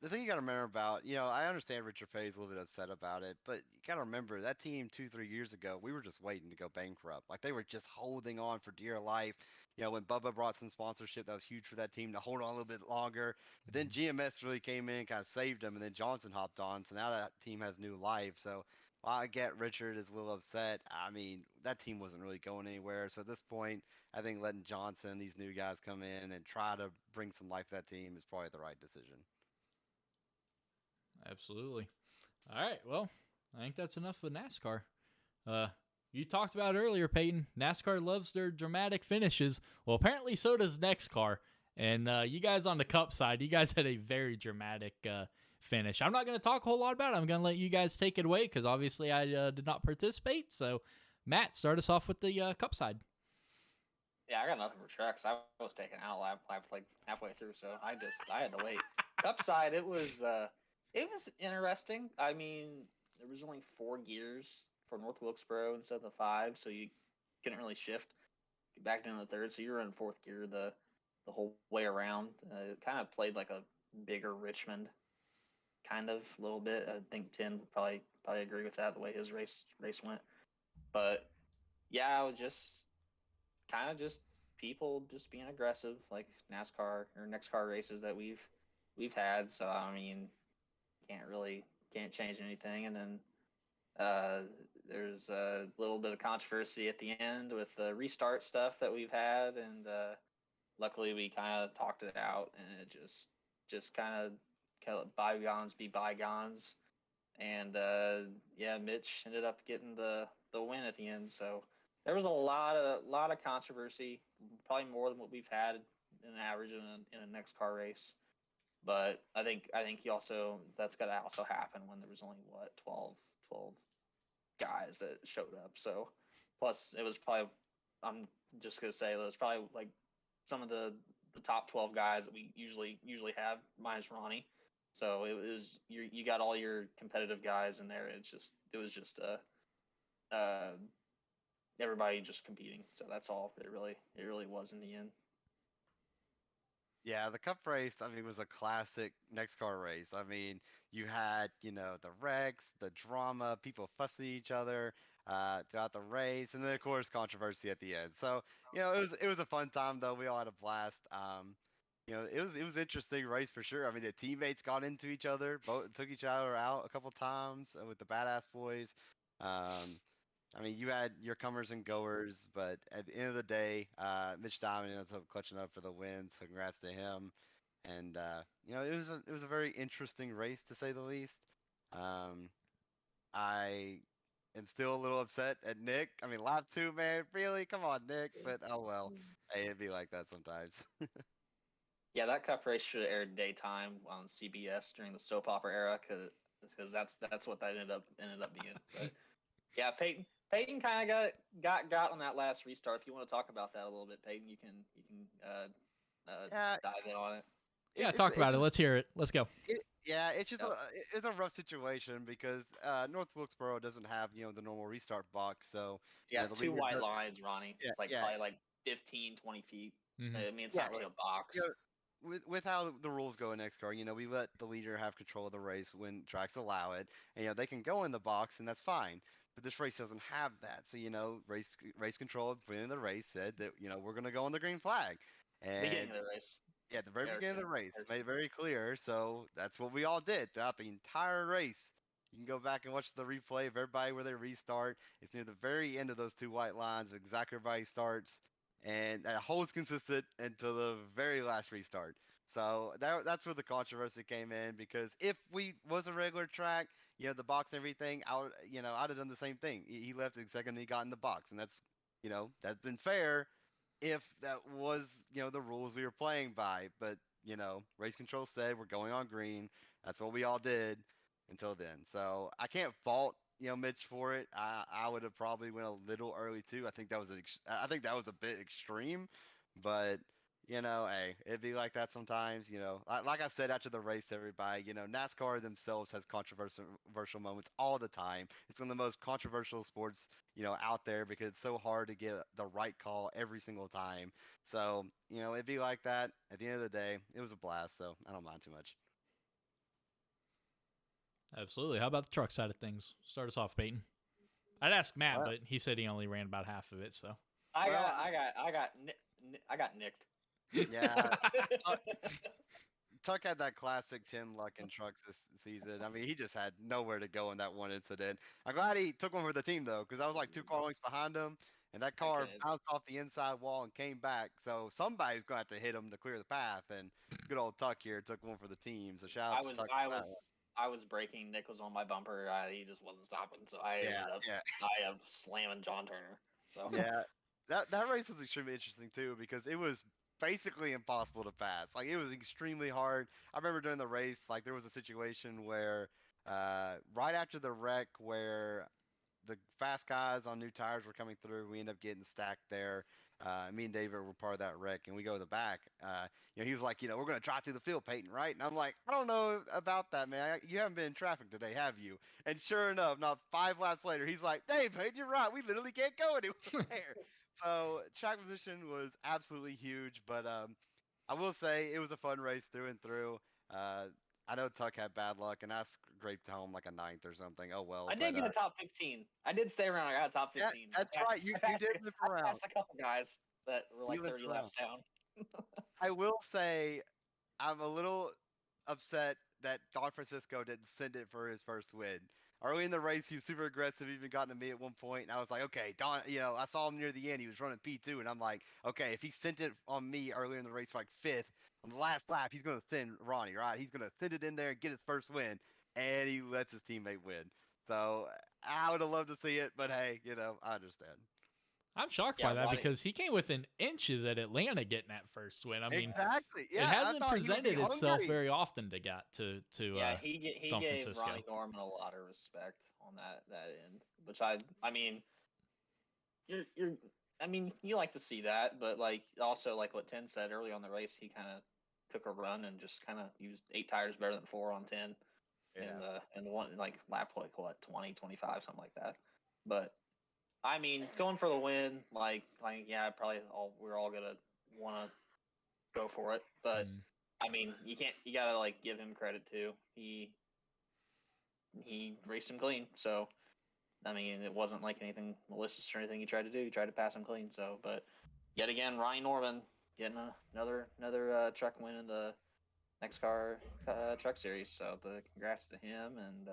the thing you got to remember about, I understand Richard Petty's a little bit upset about it, but you got to remember that team 2-3 years ago, we were just waiting to go bankrupt. They were just holding on for dear life. When Bubba brought some sponsorship, that was huge for that team to hold on a little bit longer. But then GMS really came in, kind of saved them, and then Johnson hopped on. So now that team has new life. So I get Richard is a little upset. I mean, that team wasn't really going anywhere. So at this point, I think letting Johnson, these new guys come in and try to bring some life to that team is probably the right decision. Absolutely. All right. Well, I think that's enough of NASCAR. Uh, you talked about earlier, Peyton. NASCAR loves their dramatic finishes. Well, apparently so does NEXXTCAR. And you guys on the Cup side, you guys had a very dramatic finish. I'm not going to talk a whole lot about it. I'm going to let you guys take it away because obviously I did not participate. So, Matt, start us off with the Cup side. Yeah, I got nothing for trucks. I was taken out like halfway through, so I had to wait. Cup side, it was interesting. I mean, there was only 4 gears for North Wilkesboro instead of the 5, so you couldn't really shift. Get back down to the third, so you were in 4th gear the whole way around. It kind of played like a bigger Richmond, kind of a little bit. I think Tim would probably agree with that the way his race went. But yeah, I was just people just being aggressive, like NASCAR or NEXXTCAR races that we've had. So I mean, can't change anything. And then there's a little bit of controversy at the end with the restart stuff that we've had, and luckily we kind of talked it out, and it just kind of let bygones be bygones. And yeah, Mitch ended up getting the win at the end. So there was a lot of controversy, probably more than what we've had in an average in a NEXXTCAR race. But I think that's got to also happen when there was only 12 guys that showed up. So plus it was probably, I'm just gonna say, it was probably like some of the top 12 guys that we usually have minus Ronnie. So it was you got all your competitive guys in there. It was just everybody just competing. So that's all it really was in the end. Yeah, the Cup race, I mean, was a classic NEXXTCAR race. I mean, you had, the wrecks, the drama, people fussing at each other throughout the race, and then of course controversy at the end. So, it was a fun time though. We all had a blast. It was interesting race for sure. I mean, the teammates got into each other, both took each other out a couple times with the Badass Boys. Um, I mean, you had your comers and goers, but at the end of the day, Mitch Diamond ends up clutching up for the win. So congrats to him. And it was a very interesting race to say the least. Um, I am still a little upset at Nick. I mean, lap 2, man, really? Come on, Nick. But oh well, hey, it'd be like that sometimes. Yeah, that Cup race should have aired daytime on CBS during the soap opera era, because that's what that ended up being. But yeah, Peyton kind of got on that last restart. If you want to talk about that a little bit, Peyton, you can Yeah, dive in on it. Yeah, talk about it. Let's hear it. Let's go. It's just it's a rough situation because North Wilkesboro doesn't have the normal restart box, so Yeah, the 2 leader white lines, Ronnie. yeah, It's like yeah, probably like 15, 20 feet. Mm-hmm. I mean, it's yeah. not really a box. With how the rules go in NEXXTCAR, we let the leader have control of the race when tracks allow it, and they can go in the box and that's fine. But this race doesn't have that, so race control at the beginning of the race said that we're gonna go on the green flag, Beginning and of the race. yeah, at the very beginning of the race, Harrison. made it very clear. So that's what we all did throughout the entire race. You can go back and watch the replay of everybody where they restart. It's near the very end of those 2 white lines, exactly where everybody starts, and that holds consistent until the very last restart. So that's where the controversy came in because if we was a regular track, the box and everything, I'd have done the same thing. He left the second he got in the box, and that's been fair if that was the rules we were playing by. But race control said we're going on green. That's what we all did until then. So I can't fault Mitch for it. I would have probably went a little early too. I think that was a bit extreme, but hey, it'd be like that sometimes. Like I said after the race, everybody, NASCAR themselves has controversial moments all the time. It's one of the most controversial sports, out there because it's so hard to get the right call every single time. So, it'd be like that. At the end of the day, it was a blast, so I don't mind too much. Absolutely. How about the truck side of things? Start us off, Peyton. I'd ask Matt, but he said he only ran about half of it. So I got nicked. Yeah. Tuck had that classic Tim luck in trucks this season. I mean, he just had nowhere to go in that one incident. I'm glad he took one for the team though, because I was like 2 car lengths behind him, and that car bounced off the inside wall and came back. So somebody's going to have to hit him to clear the path. And good old Tuck here took one for the team. So shout out to Tuck for that one. I was braking. Nick was on my bumper. He just wasn't stopping. So I ended up slamming John Turner. So yeah, that race was extremely interesting too because it was basically impossible to pass. Like it was extremely hard. I remember during the race, like there was a situation where right after the wreck where the fast guys on new tires were coming through, we ended up getting stacked there. Me and David were part of that wreck, and we go to the back. He was like, we're going to drive through the field, Peyton, right? And I'm like, I don't know about that, man. You haven't been in traffic today, have you? And sure enough, not 5 laps later, he's like, Dave, Peyton, you're right. We literally can't go anywhere there. So track position was absolutely huge, but I will say it was a fun race through and through. I know Tuck had bad luck, and I scraped home like a 9th or something. Oh well. I did get a top 15. I did stay around. I got a top 15. Yeah, that's right. You did live around. I passed a couple guys that were like 30 laps down. I will say, I'm a little upset that Don Francisco didn't send it for his first win. Early in the race, he was super aggressive, even got to me at one point, and I was like, okay, Don, I saw him near the end. He was running P2, and I'm like, okay, if he sent it on me earlier in the race, like 5th, on the last lap, he's going to send Ronnie, right? He's going to send it in there and get his first win, and he lets his teammate win. So I would have loved to see it, but hey, I understand. I'm shocked by that because he came within inches at Atlanta getting that first win. I mean, exactly. Yeah, it hasn't presented itself very often to get to he gave Ronnie Norman a lot of respect on that end, which I mean, you like to see that, but like also like what 10 said early on the race, he kind of took a run and just kind of used 8 tires better than 4 on 10, and one like lap like what 20, 25, something like that, but. I mean, it's going for the win. We're all gonna want to go for it. But I mean, you gotta like give him credit too. He raced him clean. So I mean, it wasn't like anything malicious or anything he tried to do. He tried to pass him clean. So, but yet again, Ronnie Norman getting another truck win in the NEXXTCAR Truck Series. So congrats to him, and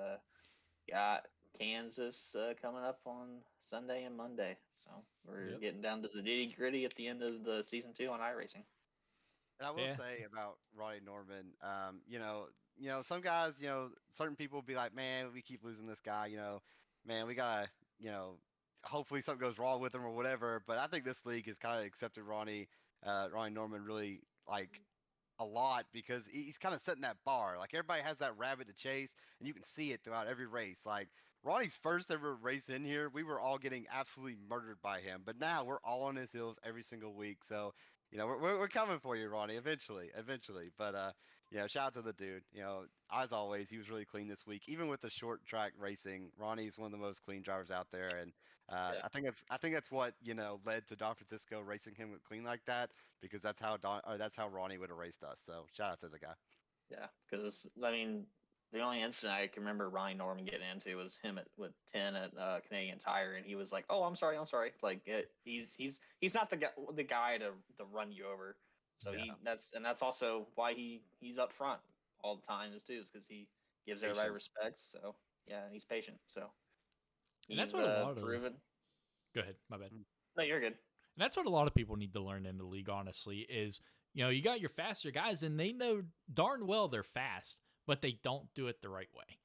got Kansas coming up on Sunday and Monday, so we're getting down to the nitty gritty at the end of the season 2 on iRacing. And I will say about Ronnie Norman, some guys, certain people will be like, man, we keep losing this guy, man, we gotta, hopefully something goes wrong with him or whatever. But I think this league has kind of accepted Ronnie Norman really like a lot because he's kind of setting that bar. Like everybody has that rabbit to chase, and you can see it throughout every race. Like Ronnie's first ever race in here, we were all getting absolutely murdered by him, but now we're all on his heels every single week. So we're coming for you, Ronnie, eventually. But shout out to the dude. As always, he was really clean this week, even with the short track racing. Ronnie's one of the most clean drivers out there, and I think that's what led to Don Francisco racing him clean like that, because that's how Ronnie would have raced us. So shout out to the guy. Yeah, because I mean, the only incident I can remember Ronnie Norman getting into was him with 10 at Canadian Tire, and he was like, "Oh, I'm sorry." Like he's not the guy to run you over. So that's also why he's up front all the time is because he gives everybody respect. So yeah, he's patient. So and that's what a lot of proven. Go ahead, my bad. No, you're good. And that's what a lot of people need to learn in the league. Honestly, is you got your faster guys, and they know darn well they're fast, but they don't do it the right way.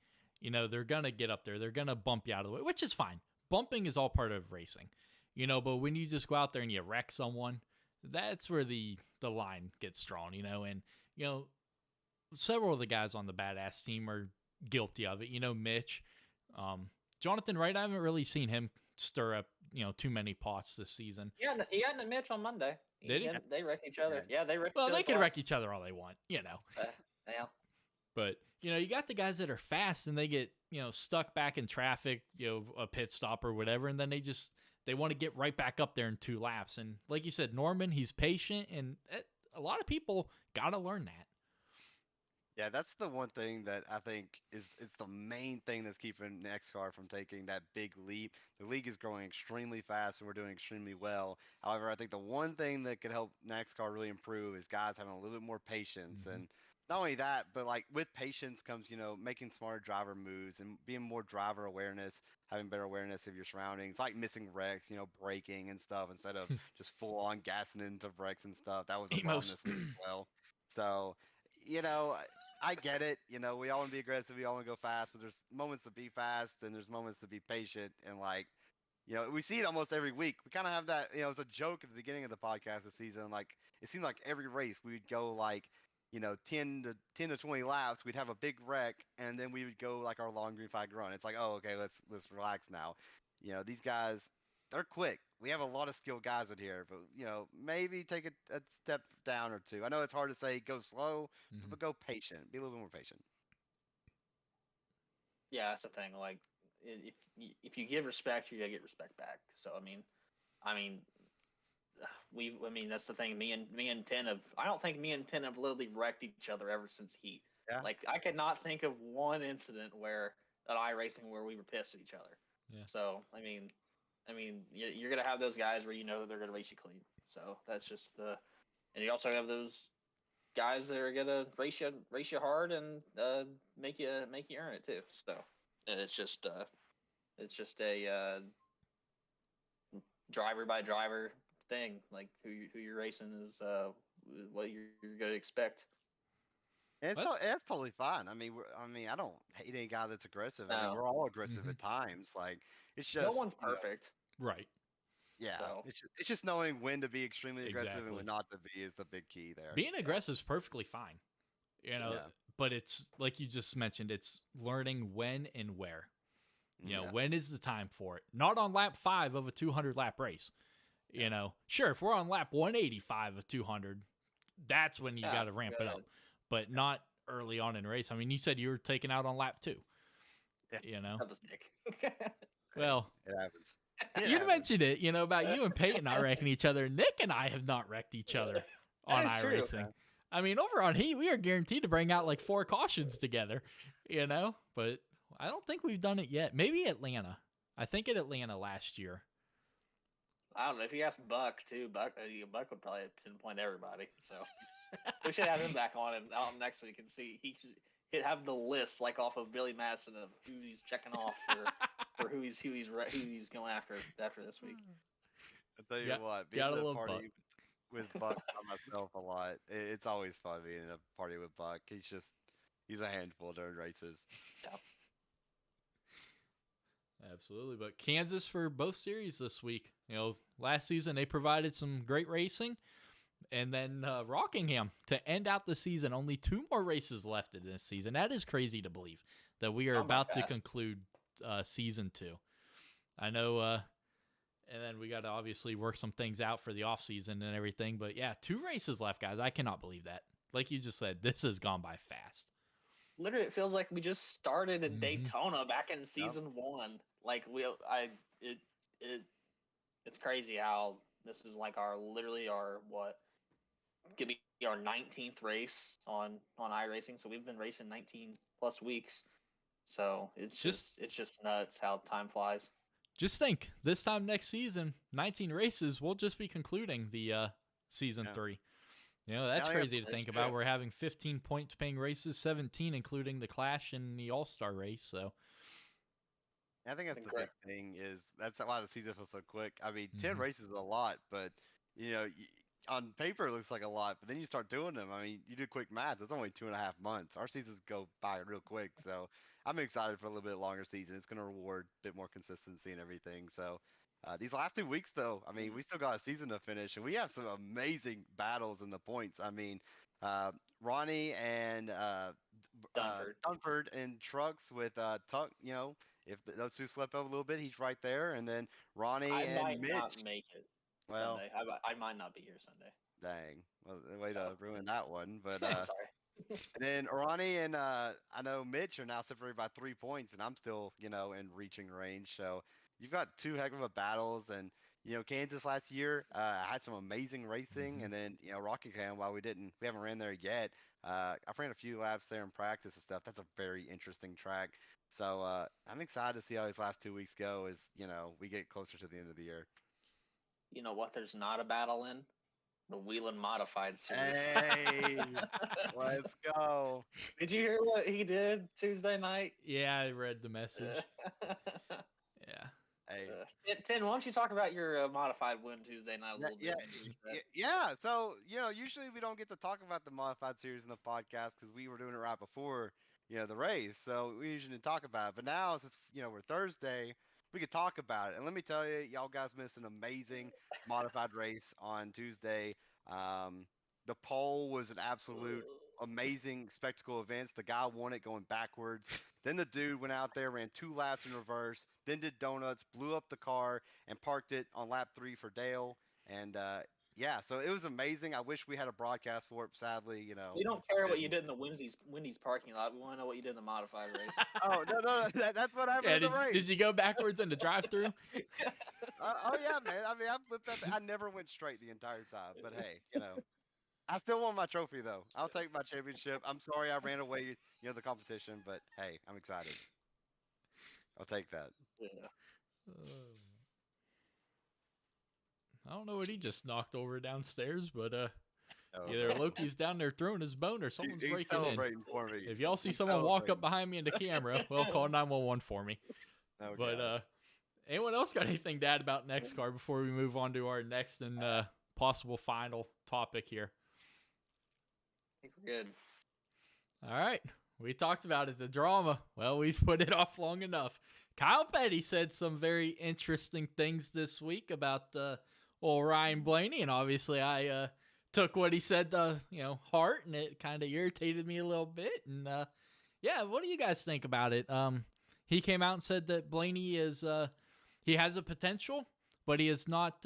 They're going to get up there. They're going to bump you out of the way, which is fine. Bumping is all part of racing, but when you just go out there and you wreck someone, that's where the line gets drawn, and, several of the guys on the badass team are guilty of it. Mitch, Jonathan Wright, I haven't really seen him stir up, too many pots this season. Yeah, he had a Mitch on Monday. Did he? They wrecked each other. Yeah, they wrecked. Well, they can wreck each other all they want, Yeah. But, you got the guys that are fast and they get, stuck back in traffic, a pit stop or whatever. And then they want to get right back up there in 2 laps. And like you said, Norman, he's patient. And a lot of people got to learn that. Yeah, that's the one thing that I think is it's the main thing that's keeping NEXXTCAR from taking that big leap. The league is growing extremely fast and we're doing extremely well. However, I think the one thing that could help NEXXTCAR really improve is guys having a little bit more patience. Hmm. And not only that, but like with patience comes, making smarter driver moves and being more driver awareness, having better awareness of your surroundings, like missing wrecks, braking and stuff instead of just full on gassing into wrecks and stuff. That was a problem Emos. this week as well. So, you know, I get it. We all want to be aggressive. We all want to go fast, but there's moments to be fast and there's moments to be patient. And like, we see it almost every week. We kind of have that. It's a joke at the beginning of the podcast this season. Like, it seemed like every race we would go like, 10 to 20 laps. We'd have a big wreck, and then we would go like our long green flag run. It's like, oh, okay, let's relax now. These guys, they're quick. We have a lot of skilled guys in here, but maybe take a step down or two. I know it's hard to say go slow, Hmm. but go patient. Be a little bit more patient. Yeah, that's the thing. Like, if you give respect, you gotta get respect back. So I mean, I mean that's the thing. Me and Ten have. I don't think me and Ten have literally wrecked each other ever since Heat. Yeah. Like I could not think of one incident where at iRacing where we were pissed at each other. Yeah. So I mean, you're gonna have those guys where you know that they're gonna race you clean. So that's just the. And you also have those guys that are gonna race you hard and make you earn it too. So it's just a driver by driver thing. Like who you're racing is what you're gonna expect. And What? it's totally fine. I mean, I don't hate any guy that's aggressive. I mean, No, we're all aggressive Hmm. at times. Like, it's no just, one's perfect. Right. yeah, So it's just knowing when to be extremely aggressive and Exactly. when not to be is the big key there. Being So, aggressive is perfectly fine. yeah, But it's like you just mentioned, it's learning when and where. yeah, When is the time for it? Not on lap 5 of a 200 lap race. Sure, if we're on lap 185 of 200, that's when you yeah, got to ramp go it up, ahead. but not early on in race. I mean, you said you were taken out on lap 2, Yeah. That was Nick. Well, it happens. It you happens. mentioned it, about you and Peyton not wrecking each other. Nick and I have not wrecked each other on That is true. iRacing. I mean, over on Heat, we are guaranteed to bring out like 4 cautions together, but I don't think we've done it yet. Maybe Atlanta. I think at Atlanta last year. I don't know if you ask Buck too. Buck would probably pinpoint everybody. So we should have him back on and out next week and see. He'd have the list like off of Billy Madison of who he's checking off for who he's going after this week. I tell you Got- what, being gotta in a love party Buck. with Buck by myself a lot. It's always fun being in a party with Buck. He's a handful during races. Yeah. Absolutely. But Kansas for both series this week. Last season they provided some great racing. And then Rockingham to end out the season. Only 2 more races left in this season. That is crazy to believe that we are Gone by about to fast. conclude season 2. I know, and then we got to obviously work some things out for the off season and everything. But yeah, 2 races left, guys. I cannot believe that. Like you just said, this has gone by fast. Literally, it feels like we just started in Mhm. Daytona back in season 1. Like it's crazy how this is like our what could be our 19th race on iRacing. So we've been racing 19 plus weeks. So it's just nuts how time flies. Just think, this time next season, 19 races, we'll just be concluding the season Yeah. 3. That's Yeah, crazy to that's think true. about. We're having 15 point paying races, 17 including the Clash and the All-Star race. So, I think that's Been the great. big thing is that's why the season feels so quick. I mean, 10 Mhm. races is a lot, but on paper it looks like a lot, but then you start doing them. I mean, you do quick math. It's only 2.5 months. Our seasons go by real quick, so I'm excited for a little bit longer season. It's going to reward a bit more consistency and everything. So these last 2 weeks, though, I mean, we still got a season to finish, and we have some amazing battles in the points. I mean, Ronnie and Dunford. Dunford and Trucks with Tuck. If those two slept over a little bit, he's right there. And then Ronnie I and might Mitch. not make it Well, Sunday. I might not be here Sunday. dang. Well, way to So- ruin that one. But I'm sorry. and then Ronnie and I know Mitch are now separated by 3 points, and I'm still in reaching range. So you've got 2 heck of a battles, and Kansas last year had some amazing racing, and then Rockingham, while we haven't ran there yet. I've ran a few laps there in practice and stuff. That's a very interesting track. So I'm excited to see how these last 2 weeks go as we get closer to the end of the year. You know what? There's not a battle in the Wheeling Modified Series. Hey, let's go. Did you hear what he did Tuesday night? Yeah, I read the message. Yeah. Hey. Tin, why don't you talk about your modified win Tuesday night a little bit? Yeah. So, usually we don't get to talk about the modified series in the podcast because we were doing it right before, the race. So we usually talk about it. But now, since, we're Thursday, we could talk about it. And let me tell you, y'all guys missed an amazing modified race on Tuesday. The pole was an absolute amazing spectacle events. The guy won it going backwards. Then the dude went out there, ran 2 laps in reverse, then did donuts, blew up the car, and parked it on lap 3 for Dale. And yeah, so it was amazing. I wish we had a broadcast for it. Sadly, we don't care what you did in the Wendy's parking lot. We want to know what you did in the modified race. Oh no, that's what happened in the race. Did you go backwards in the drive-through? Oh yeah, man. I mean, I flipped that. I never went straight the entire time. But hey, I still want my trophy though. I'll take my championship. I'm sorry I ran away, the competition, but hey, I'm excited. I'll take that. Yeah. I don't know what he just knocked over downstairs, but either Loki's down there throwing his bone or someone's He's breaking in. celebrating for me. If y'all see someone walk up behind me in the camera, well, call 911 for me. Oh, but anyone else got anything to add about NEXXTCAR before we move on to our next and possible final topic here? I think we're good. All right. We talked about it, the drama. Well, we've put it off long enough. Kyle Petty said some very interesting things this week about old Ryan Blaney, and obviously I took what he said to heart, and it kind of irritated me a little bit. And yeah, what do you guys think about it? He came out and said that Blaney is he has a potential, but he has not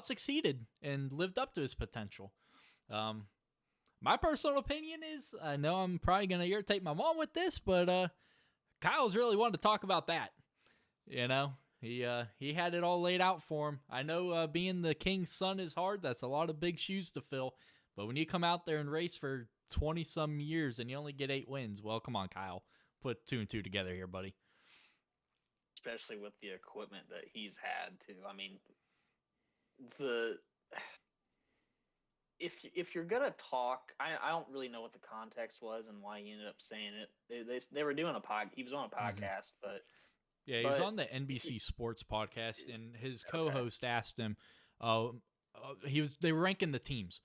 succeeded and lived up to his potential. My personal opinion is, I know I'm probably going to irritate my mom with this, but Kyle's really wanted to talk about that. He had it all laid out for him. I know being the king's son is hard. That's a lot of big shoes to fill. But when you come out there and race for 20-some years and you only get 8 wins, well, come on, Kyle. Put 2 and 2 together here, buddy. Especially with the equipment that he's had, too. I mean, if you're gonna talk, I don't really know what the context was and why he ended up saying it. They were doing he was on a podcast, but yeah, he was on the NBC Sports podcast, and his co-host asked him, they were ranking the teams,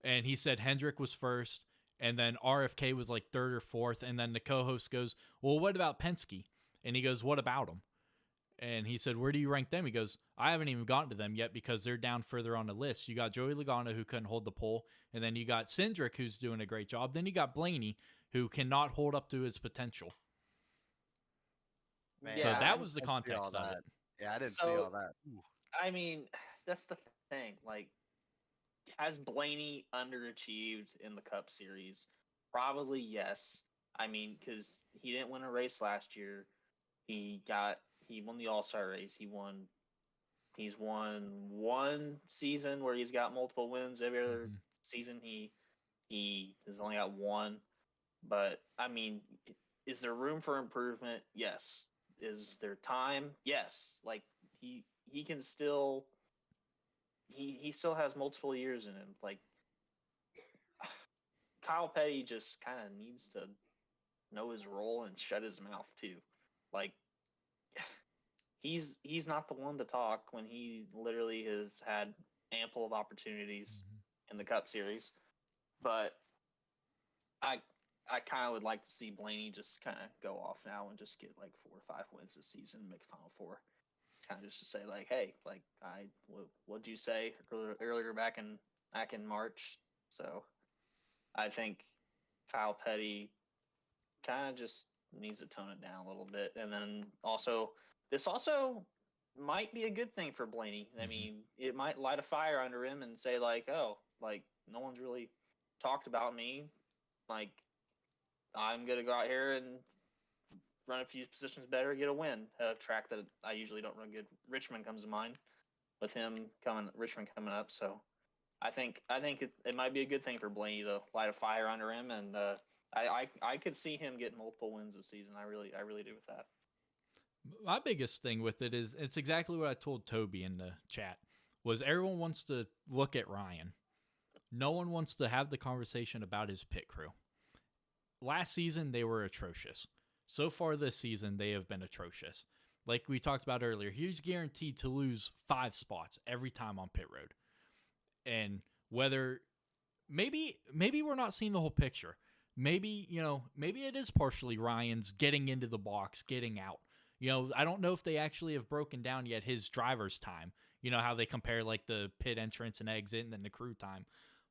and he said Hendrick was first, and then RFK was like 3rd or 4th, and then the co-host goes, well, what about Penske? And he goes, what about him? And he said, where do you rank them? He goes, I haven't even gotten to them yet because they're down further on the list. You got Joey Logano, who couldn't hold the pole. And then you got Cindric, who's doing a great job. Then you got Blaney, who cannot hold up to his potential. Man, so that was the context of it. Yeah, I didn't see all that. I mean, that's the thing. Like, has Blaney underachieved in the Cup Series? Probably yes. I mean, because he didn't win a race last year. He won the All-Star race. He's won one season where he's got multiple wins. Every other season he has only got one. But I mean, is there room for improvement? Yes. Is there time? Yes. Like he can still he still has multiple years in him. Like Kyle Petty just kind of needs to know his role and shut his mouth too. Like he's not the one to talk when he literally has had ample of opportunities in the Cup Series. But I kind of would like to see Blaney just kind of go off now and just get like 4 or 5 wins this season and make Final Four. Kind of just to say like, hey, like what'd you say earlier back in March? So I think Kyle Petty kind of just needs to tone it down a little bit. And then also, this also might be a good thing for Blaney. I mean, it might light a fire under him and say like, oh, like no one's really talked about me. Like I'm going to go out here and run a few positions better, get a win. A track that I usually don't run good. Richmond comes to mind. him Richmond coming up. So I think it might be a good thing for Blaney to light a fire under him, and I could see him getting multiple wins this season. I really do with that. My biggest thing with it is it's exactly what I told Toby in the chat. Was everyone wants to look at Ryan. No one wants to have the conversation about his pit crew. Last season, they were atrocious. So far this season, they have been atrocious. Like we talked about earlier, he's guaranteed to lose 5 spots every time on pit road. And whether maybe we're not seeing the whole picture. Maybe it is partially Ryan's getting into the box, getting out. I don't know if they actually have broken down yet his driver's time. How they compare like the pit entrance and exit and then the crew time.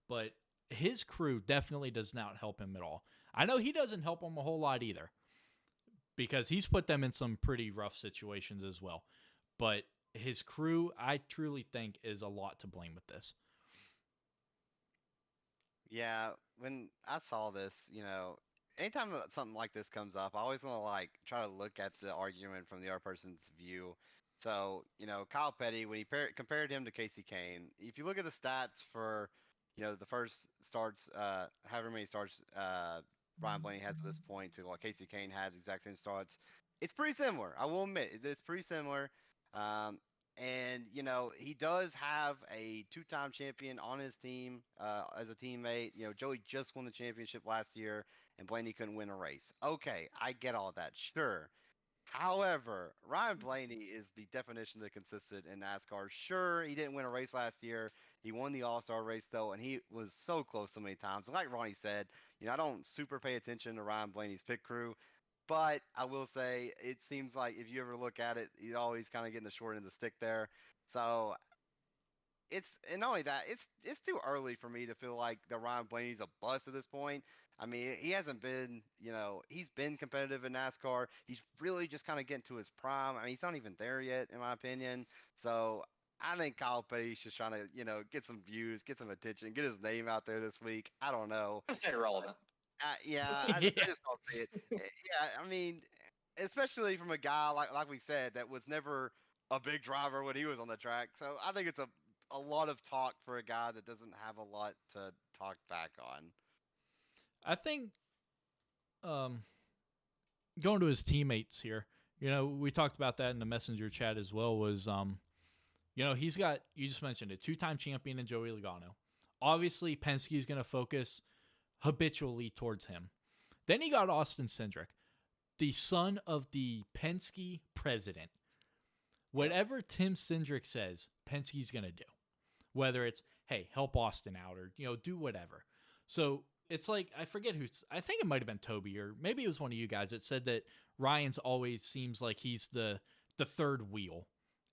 But his crew definitely does not help him at all. I know he doesn't help them a whole lot either, because he's put them in some pretty rough situations as well. But his crew, I truly think, is a lot to blame with this. Yeah, when I saw this, anytime something like this comes up, I always want to like try to look at the argument from the other person's view. So, Kyle Petty, when he compared him to Casey Kane, if you look at the stats for, the first starts, however many starts Ryan Blaney has at this point to what Casey Kane had, the exact same starts, it's pretty similar. I will admit, it's pretty similar. And he does have a 2-time champion on his team as a teammate. Joey just won the championship last year, and Blaney couldn't win a race. Okay, I get all that, sure. However, Ryan Blaney is the definition of consistent in NASCAR. Sure, he didn't win a race last year. He won the All-Star race though, and he was so close so many times. And like Ronnie said, I don't super pay attention to Ryan Blaney's pit crew. But I will say, it seems like if you ever look at it, he's always kind of getting the short end of the stick there. So and not only that, it's too early for me to feel like the Ryan Blaney's a bust at this point. I mean, he hasn't been, he's been competitive in NASCAR. He's really just kind of getting to his prime. I mean, he's not even there yet, in my opinion. So I think Kyle Petty's just trying to, get some views, get some attention, get his name out there this week. I don't know. Stay relevant. I just don't see it. Yeah, I mean, especially from a guy like we said that was never a big driver when he was on the track. So I think it's a lot of talk for a guy that doesn't have a lot to talk back on. I think going to his teammates here, we talked about that in the messenger chat as well, was he's got, you just mentioned it, 2-time champion in Joey Logano. Obviously, Penske's going to focus habitually towards him. Then he got Austin Cindric, the son of the Penske president. Whatever Tim Cindric says, Penske's going to do. Whether it's, hey, help Austin out, or, do whatever. So it's like, I forget I think it might have been Toby, or maybe it was one of you guys that said that Ryan's always seems like he's the third wheel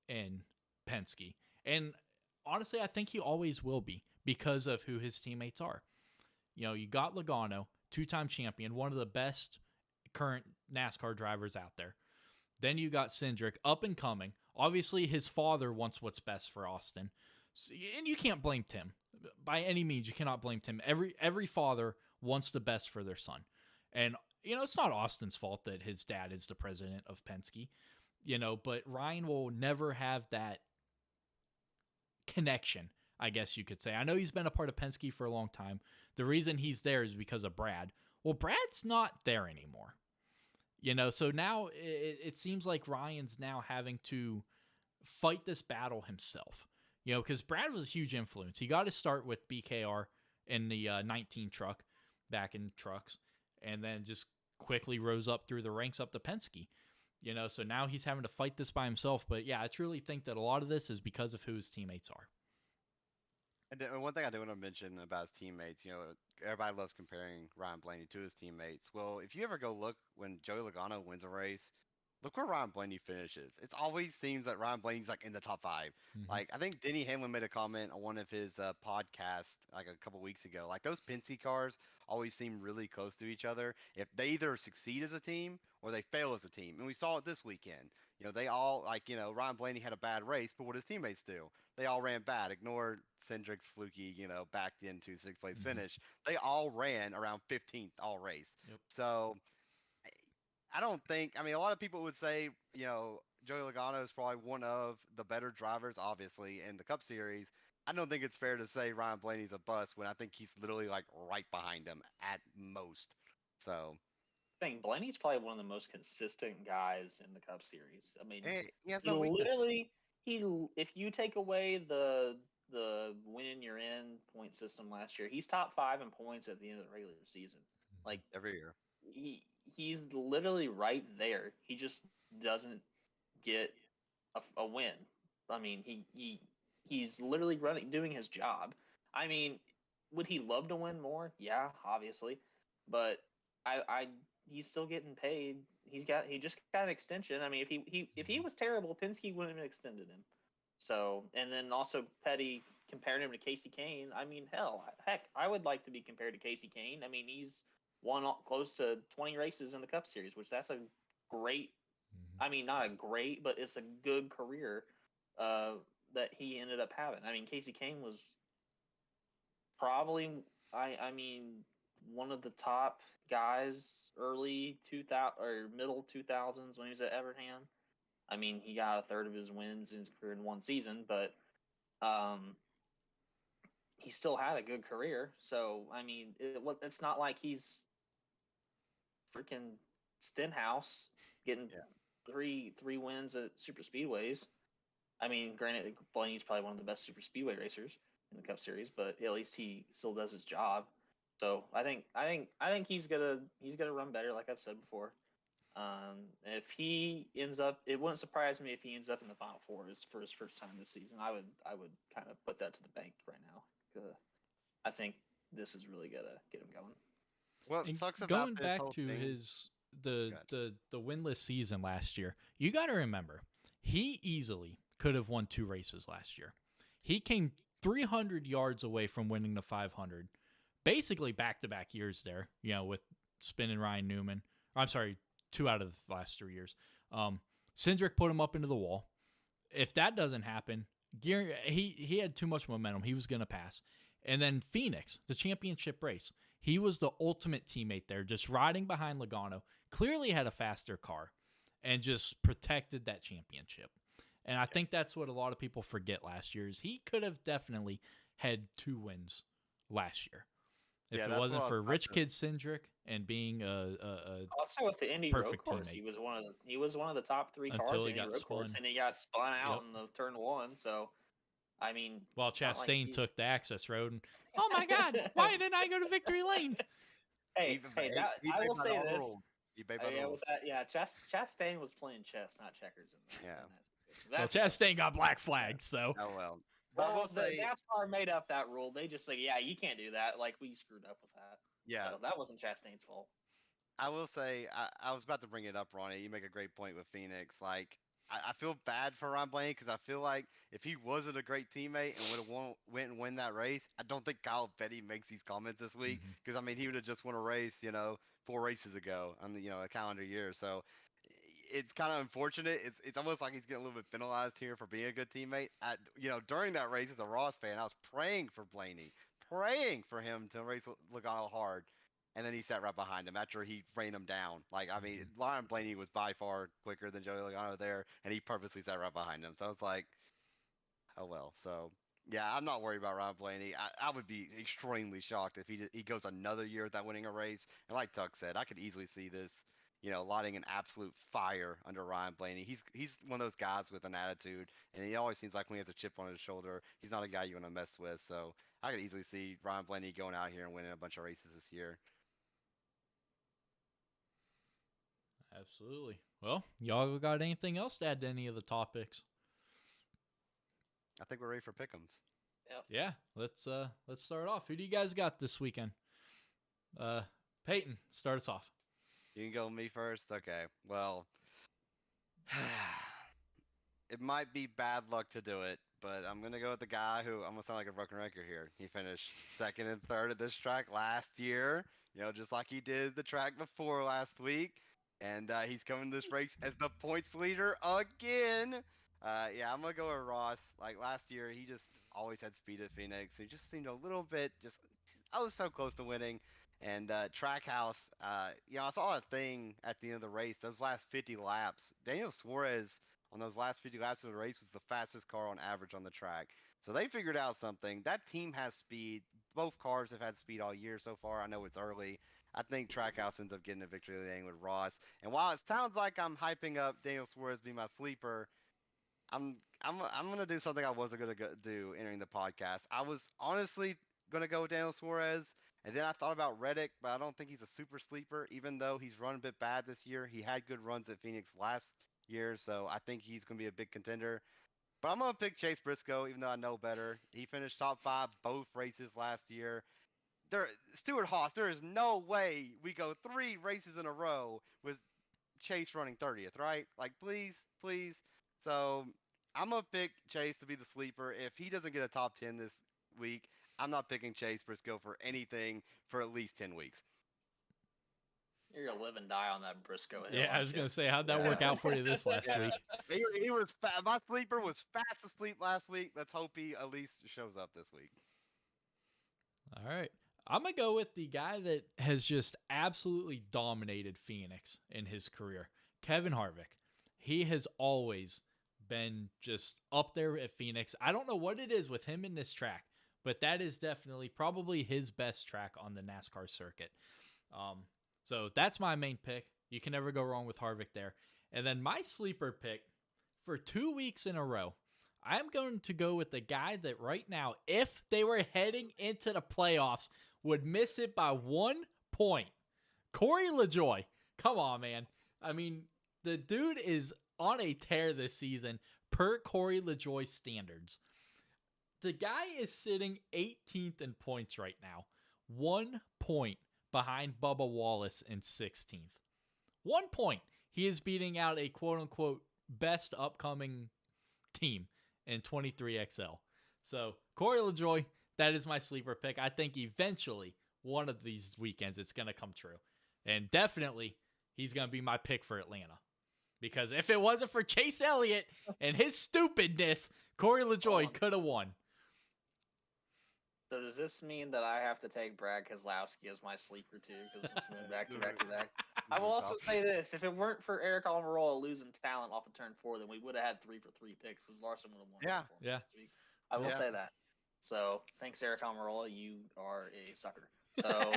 in Penske. And honestly, I think he always will be because of who his teammates are. You got Logano, 2-time champion, one of the best current NASCAR drivers out there. Then you got Cindric, up and coming. Obviously, his father wants what's best for Austin. So, and you can't blame Tim. By any means, you cannot blame Tim. Every father wants the best for their son. And, it's not Austin's fault that his dad is the president of Penske. But Ryan will never have that connection, I guess you could say. I know he's been a part of Penske for a long time. The reason he's there is because of Brad. Well, Brad's not there anymore. So now it seems like Ryan's now having to fight this battle himself. Because Brad was a huge influence. He got to start with BKR in the 19 truck, back in trucks, and then just quickly rose up through the ranks up to Penske. So now he's having to fight this by himself. But yeah, I truly think that a lot of this is because of who his teammates are. And one thing I do want to mention about his teammates, everybody loves comparing Ryan Blaney to his teammates. Well, if you ever go look when Joey Logano wins a race, look where Ryan Blaney finishes. It always seems that Ryan Blaney's like in the top 5. Mm-hmm. Like, I think Denny Hamlin made a comment on one of his podcasts like a couple weeks ago. Like, those Penske cars always seem really close to each other. If they either succeed as a team or they fail as a team. And we saw it this weekend. They all, Ryan Blaney had a bad race, but what his teammates do? They all ran bad. Ignore Cindric's fluky, backed into 6th place finish. They all ran around 15th all race. Yep. So I don't think. I mean, a lot of people would say, Joey Logano is probably one of the better drivers, obviously, in the Cup Series. I don't think it's fair to say Ryan Blaney's a bust when I think he's literally like right behind him at most. So I think Blaney's probably one of the most consistent guys in the Cup Series. I mean, he has he no weakness. literally if you take away the win you're in point system last year, he's top 5 in points at the end of the regular season. Like Every year. he's literally right there. He just doesn't get a win. I mean, he's literally doing his job. I mean, would he love to win more? Yeah, obviously, but I he's still getting paid. He just got an extension. I mean, if he was terrible, Penske wouldn't have extended him. So, and then also Petty comparing him to Casey Kane. I mean, heck, I would like to be compared to Casey Kane. I mean, he's won close to 20 races in the Cup Series, which that's a great. I mean, not a great, but it's a good career that he ended up having. I mean, Casey Kane was probably, I mean, one of the top guys early 2000 or middle 2000s when he was at Evernham. I mean, he got a third of his wins in his career in one season, but he still had a good career. So, I mean, it's not like he's freaking Stenhouse getting three wins at super speedways. I mean, granted, Blaney's probably one of the best super speedway racers in the Cup Series, but at least he still does his job. So I think he's gonna run better, like I've said before. If he ends up, it wouldn't surprise me if he ends up in the Final Four for his first time this season. I would kind of put that to the bank right now. I think this is really gonna get him going. What And sucks about going this back whole to thing? his the winless season last year, you got to remember he easily could have won 2 races last year. He came 300 yards away from winning the 500, basically back-to-back years there. With Spin and Ryan Newman. I'm sorry, 2 out of the last 3 years. Cindric put him up into the wall. If that doesn't happen, he had too much momentum. He was going to pass. And then Phoenix, the championship race. He was the ultimate teammate there, just riding behind Logano. Clearly had a faster car and just protected that championship. And I think that's what a lot of people forget last year is he could have definitely had 2 wins last year. If it wasn't for Rich Kid Cindric and being also with the Indy Road Course, teammate. he was one of the top 3 cars in the Road Course, and he got spun out in the turn 1. So, I mean, well, Chastain took the access road, and oh my God, why didn't I go to victory lane? I will say this. Chastain was playing chess, not checkers. Well, Chastain got black flagged, so. Oh well. Well, the NASCAR made up that rule. They just you can't do that. Like, we screwed up with that. Yeah. So that wasn't Chastain's fault. I will say, I was about to bring it up, Ronnie. You make a great point with Phoenix. Like, I feel bad for Ryan Blaney because I feel like if he wasn't a great teammate and would have went and win that race, I don't think Kyle Petty makes these comments this week because I mean he would have just won a race, 4 races ago on the a calendar year. So it's kind of unfortunate. It's almost like he's getting a little bit penalized here for being a good teammate. During that race as a Ross fan, I was praying for Blaney, praying for him to race Logano hard. And then he sat right behind him after he rained him down. Like, I mean, Ryan Blaney was by far quicker than Joey Logano there, and he purposely sat right behind him. So I was like, oh well. So yeah, I'm not worried about Ryan Blaney. I would be extremely shocked if he goes another year without winning a race. And like Tuck said, I could easily see this, lighting an absolute fire under Ryan Blaney. He's one of those guys with an attitude, and he always seems like when he has a chip on his shoulder, he's not a guy you want to mess with. So I could easily see Ryan Blaney going out here and winning a bunch of races this year. Absolutely. Well, y'all got anything else to add to any of the topics? I think we're ready for pick'ems. Yep. Yeah. Let's start off. Who do you guys got this weekend? Peyton, start us off. You can go with me first? Okay. Well, it might be bad luck to do it, but I'm going to go with the guy who, I'm going to sound like a broken record here. He finished 2nd and 3rd at this track last year, just like he did the track before last week. And he's coming this race as the points leader again. Yeah, I'm going to go with Ross. Like last year, he just always had speed at Phoenix. He just seemed a little bit I was so close to winning. And Trackhouse, I saw a thing at the end of the race. Those last 50 laps, Daniel Suarez on those last 50 laps of the race was the fastest car on average on the track. So they figured out something. That team has speed. Both cars have had speed all year so far. I know it's early. I think Trackhouse ends up getting a victory lane with Ross. And while it sounds like I'm hyping up Daniel Suarez being my sleeper, I'm gonna do something I wasn't gonna do entering the podcast. I was honestly gonna go with Daniel Suarez, and then I thought about Reddick, but I don't think he's a super sleeper. Even though he's run a bit bad this year, he had good runs at Phoenix last year, so I think he's gonna be a big contender. But I'm gonna pick Chase Briscoe, even though I know better. He finished top 5 both races last year. Stuart Haas, there is no way we go 3 races in a row with Chase running 30th, right? Like, please, please. So I'm gonna pick Chase to be the sleeper. If he doesn't get a top 10 this week, I'm not picking Chase Briscoe for anything for at least 10 weeks. You're gonna live and die on that Briscoe hill. Yeah, I was gonna say, how'd that work out for you this last week? He was my sleeper was fast asleep last week. Let's hope he at least shows up this week. All right. I'm going to go with the guy that has just absolutely dominated Phoenix in his career, Kevin Harvick. He has always been just up there at Phoenix. I don't know what it is with him in this track, but that is definitely probably his best track on the NASCAR circuit. So that's my main pick. You can never go wrong with Harvick there. And then my sleeper pick for 2 weeks in a row, I'm going to go with the guy that right now, if they were heading into the playoffs, would miss it by 1 point. Corey LaJoie. Come on, man. I mean, the dude is on a tear this season per Corey LaJoie standards. The guy is sitting 18th in points right now. 1 point behind Bubba Wallace in 16th. 1 point. He is beating out a quote-unquote best upcoming team in 23XL. So, Corey LaJoie, that is my sleeper pick. I think eventually, one of these weekends, it's going to come true. And definitely, he's going to be my pick for Atlanta. Because if it wasn't for Chase Elliott and his stupidness, Corey LaJoie could have won. So does this mean that I have to take Brad Keselowski as my sleeper too? Because it's been back to back to back. I will also say this: if it weren't for Eric Almirola losing talent off of turn 4, then we would have had 3 for 3 picks. Because Larson would have won. Yeah. This week. I will say that. So thanks, Eric Almirola. You are a sucker. So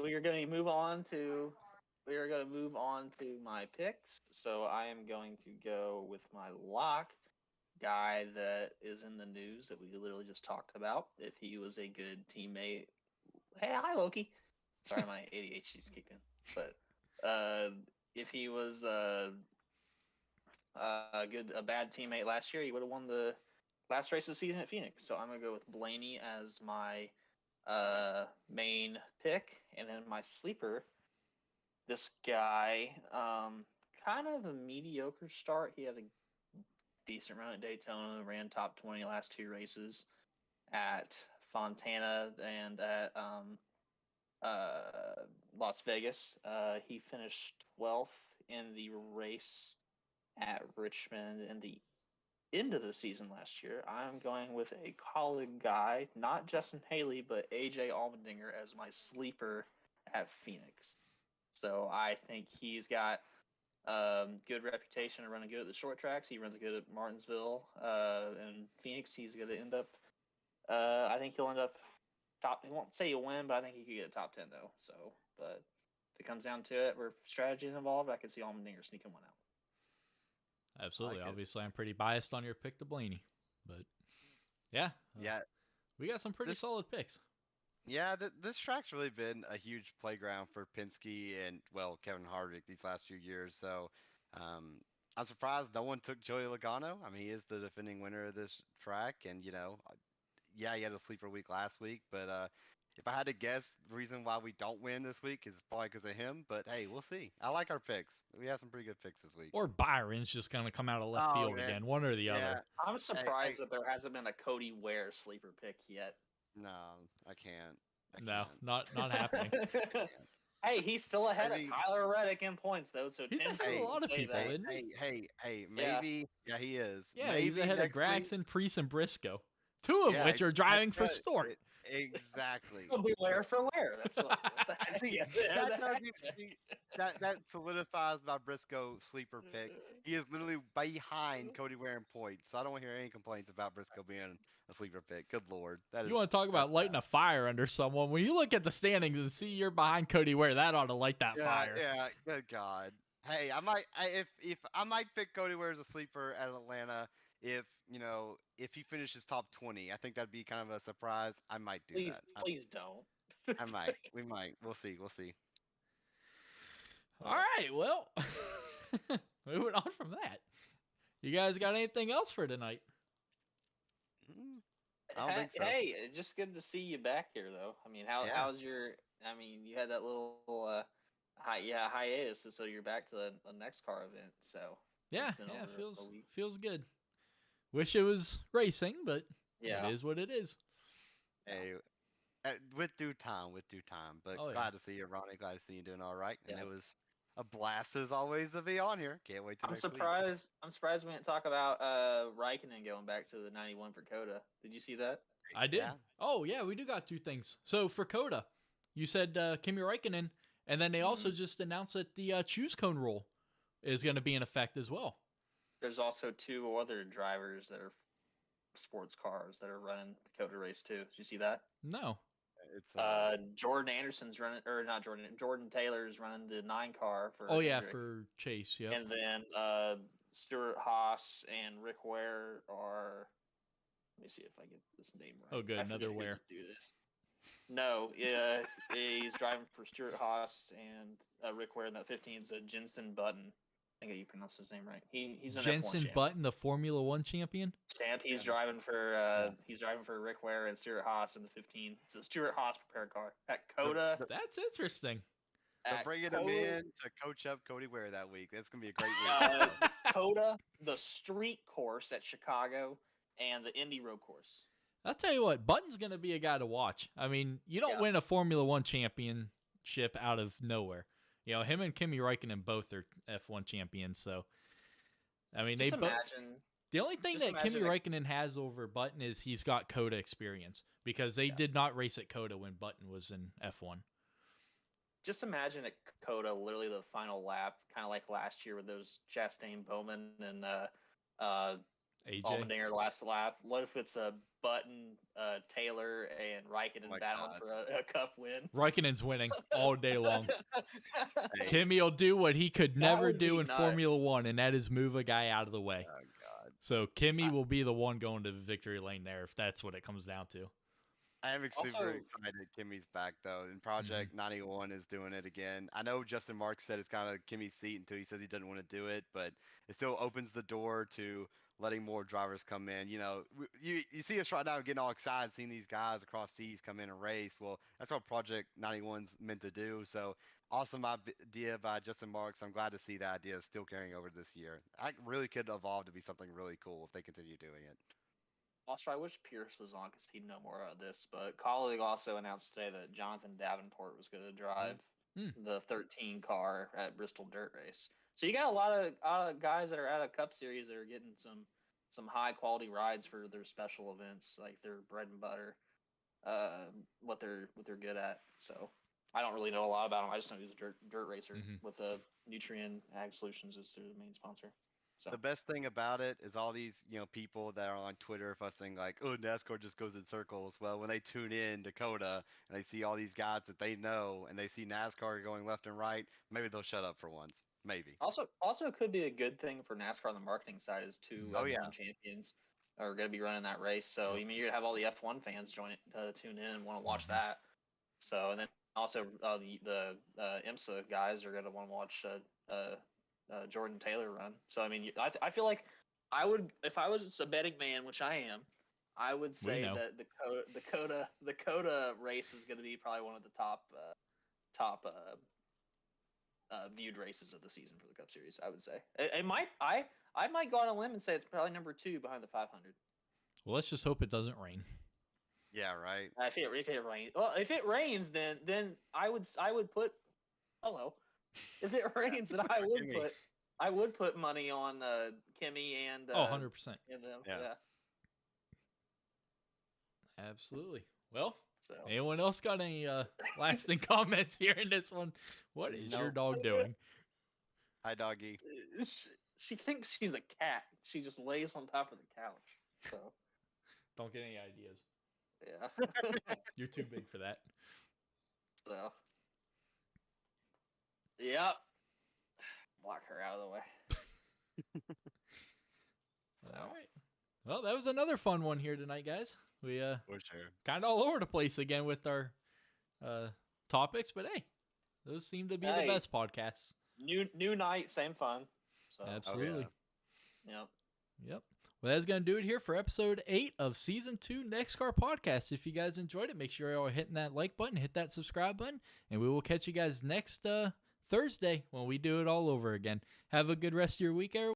we are going to move on to my picks. So I am going to go with my lock. Guy that is in the news that we literally just talked about. If he was a good teammate, hey, hi Loki. Sorry, my ADHD's kicked in. But if he was a bad teammate last year, he would have won the last race of the season at Phoenix. So I'm gonna go with Blaney as my main pick, and then my sleeper. This guy, kind of a mediocre start. He had a decent run at Daytona, ran top 20 last 2 races at Fontana and at Las Vegas. He finished 12th in the race at Richmond in the end of the season last year. I'm going with a colleague guy, not Justin Haley, but AJ Allmendinger as my sleeper at Phoenix. So I think he's got good reputation of running good at the short tracks. He runs good at Martinsville and Phoenix. He's going to end up. I think he'll end up top. He won't say he'll win, but I think he could get a top 10 though. So, but if it comes down to it, where strategy is involved, I could see Allmendinger sneaking one out. Absolutely. Obviously, I'm pretty biased on your pick to Blaney, but yeah, we got some pretty solid picks. Yeah, this track's really been a huge playground for Penske and, Kevin Harvick these last few years. So I'm surprised no one took Joey Logano. I mean, he is the defending winner of this track. And, he had a sleeper week last week. But if I had to guess, the reason why we don't win this week is probably because of him. But, hey, we'll see. I like our picks. We have some pretty good picks this week. Or Byron's just going to come out of left field again, one or the other. I'm surprised that there hasn't been a Cody Ware sleeper pick yet. No, I can't. No, not happening. Hey, he's still ahead of Tyler Reddick in points, though. So he's ahead of a lot of people, isn't he? Hey, maybe. Yeah, he is. Yeah, maybe he's ahead of Gragson, Priest, and Briscoe. 2 of which are driving for Stewart. Exactly. Beware for wear. That's what the heck. See, Yeah, that doesn't see, that solidifies my Briscoe sleeper pick. He is literally behind Cody Ware in points, so I don't want to hear any complaints about Briscoe being a sleeper pick. Good lord, You want to talk that's about lighting bad. a fire under someone? When you look at the standings and see you're behind Cody Ware, that ought to light that fire. Yeah, good god. Hey, if I might pick Cody Ware as a sleeper at Atlanta if if he finishes top 20. I think that'd be kind of a surprise. I might do please, that. please don't. I might. We might. We'll see. We'll see. All right, well, moving on from that. You guys got anything else for tonight? I don't think so. Hey, it's just good to see you back here, though. I mean, how's your? I mean, you had that little hiatus, so you're back to the NEXXTCAR event. So Yeah, been yeah, over a week. feels good. Wish it was racing, but yeah, it is what it is. Hey, with due time. But glad to see you, Ronnie. Glad to see you doing all right. And it was a blast as always to be on here. Can't wait to next week. I'm surprised we didn't talk about Raikkonen going back to the 91 for Coda. Did you see that? I did. Yeah. Oh yeah, we do got two things. So for Coda, you said Kimi Räikkönen, and then they also just announced that the choose cone rule is going to be in effect as well. There's also two other drivers that are sports cars that are running the Coda race too. Did you see that? No. It's Jordan Anderson's running, or not Jordan. Jordan Taylor's running the 9 car for. Oh yeah, Hendrick. for Chase. Yeah. And then Stuart Haas and Rick Ware are. Let me see if I get this name right. Oh, good, another Ware. No, he's driving for Stuart Haas and Rick Ware in that 15 is Jensen Button. I think you pronounced his name right. He's an Jensen F1 Button, the Formula One champion. He's driving for Rick Ware and Stuart Haas in the 15. It's a Stuart Haas prepared car at Coda. That's interesting. They're bringing him in to coach up Cody Ware that week. That's gonna be a great week. Coda, the street course at Chicago, and the Indy road course. I'll tell you what, Button's going to be a guy to watch. I mean, you don't win a Formula One championship out of nowhere. You know, him and Kimi Räikkönen both are F1 champions. So, I mean, The only thing that Kimi Räikkönen has over Button is he's got Coda experience because they did not race at Coda when Button was in F1. Just imagine at Coda, literally the final lap, kind of like last year with those Chastain, Bowman, and AJ Allmendinger last lap. What if it's a Button, Taylor, and Raikkonen battling for a cup win? Raikkonen's winning all day long. Kimi will do what he could never do in Formula One, and that is move a guy out of the way. Oh God! So Kimi will be the one going to victory lane there if that's what it comes down to. I am super excited Kimmy's back though, and Project 91 is doing it again. I know Justin Marks said it's kind of Kimmy's seat until he says he doesn't want to do it, but it still opens the door to letting more drivers come in. You know, you see us right now getting all excited seeing these guys across seas come in and race. Well, that's what Project 91's meant to do. So awesome idea by Justin Marks. I'm glad to see that idea still carrying over this year. I really could evolve to be something really cool if they continue doing it. Also, I wish Pierce was on because he'd know more about this. But colleague also announced today that Jonathan Davenport was going to drive the 13 car at Bristol Dirt Race. So you got a lot of guys that are at a Cup Series that are getting some high quality rides for their special events, like their bread and butter, what they're good at. So I don't really know a lot about him. I just know he's a dirt racer with Nutrien Ag Solutions is their main sponsor. So. The best thing about it is all these, people that are on Twitter fussing like, oh, NASCAR just goes in circles. Well, when they tune in to Coda and they see all these guys that they know and they see NASCAR going left and right, maybe they'll shut up for once. Maybe. Also, it could be a good thing for NASCAR on the marketing side is two F1 champions are going to be running that race. So, I mean, you're going to have all the F1 fans tune in and want to watch that. So, and then also the IMSA guys are going to want to watch Jordan Taylor run. So I mean, I feel like I would, if I was a betting man, which I am, I would say that the Coda race is going to be probably one of the top viewed races of the season for the Cup Series. I would say I might go on a limb and say it's probably number 2 behind the 500. Well, let's just hope it doesn't rain. Yeah, right. If it rains, well, if it rains, then I would put hello. If it rains, then I would put money on Kimi and 100%. And them. Yeah. Absolutely. Well, So anyone else got any lasting comments here in this one? What is your dog doing? Hi, doggy. She thinks she's a cat. She just lays on top of the couch. So Don't get any ideas. yeah. You're too big for that. So yep. Block her out of the way. All right. Well, that was another fun one here tonight, guys. We For sure. kind of all over the place again with our topics, but hey, those seem to be the best podcasts. New night, same fun. So Absolutely. Yep. Yep. Well, that's going to do it here for episode 8 of season 2 NEXXTCAR podcast. If you guys enjoyed it, make sure you're hitting that like button, hit that subscribe button, and we will catch you guys next Thursday when we do it all over again. Have a good rest of your week, everyone.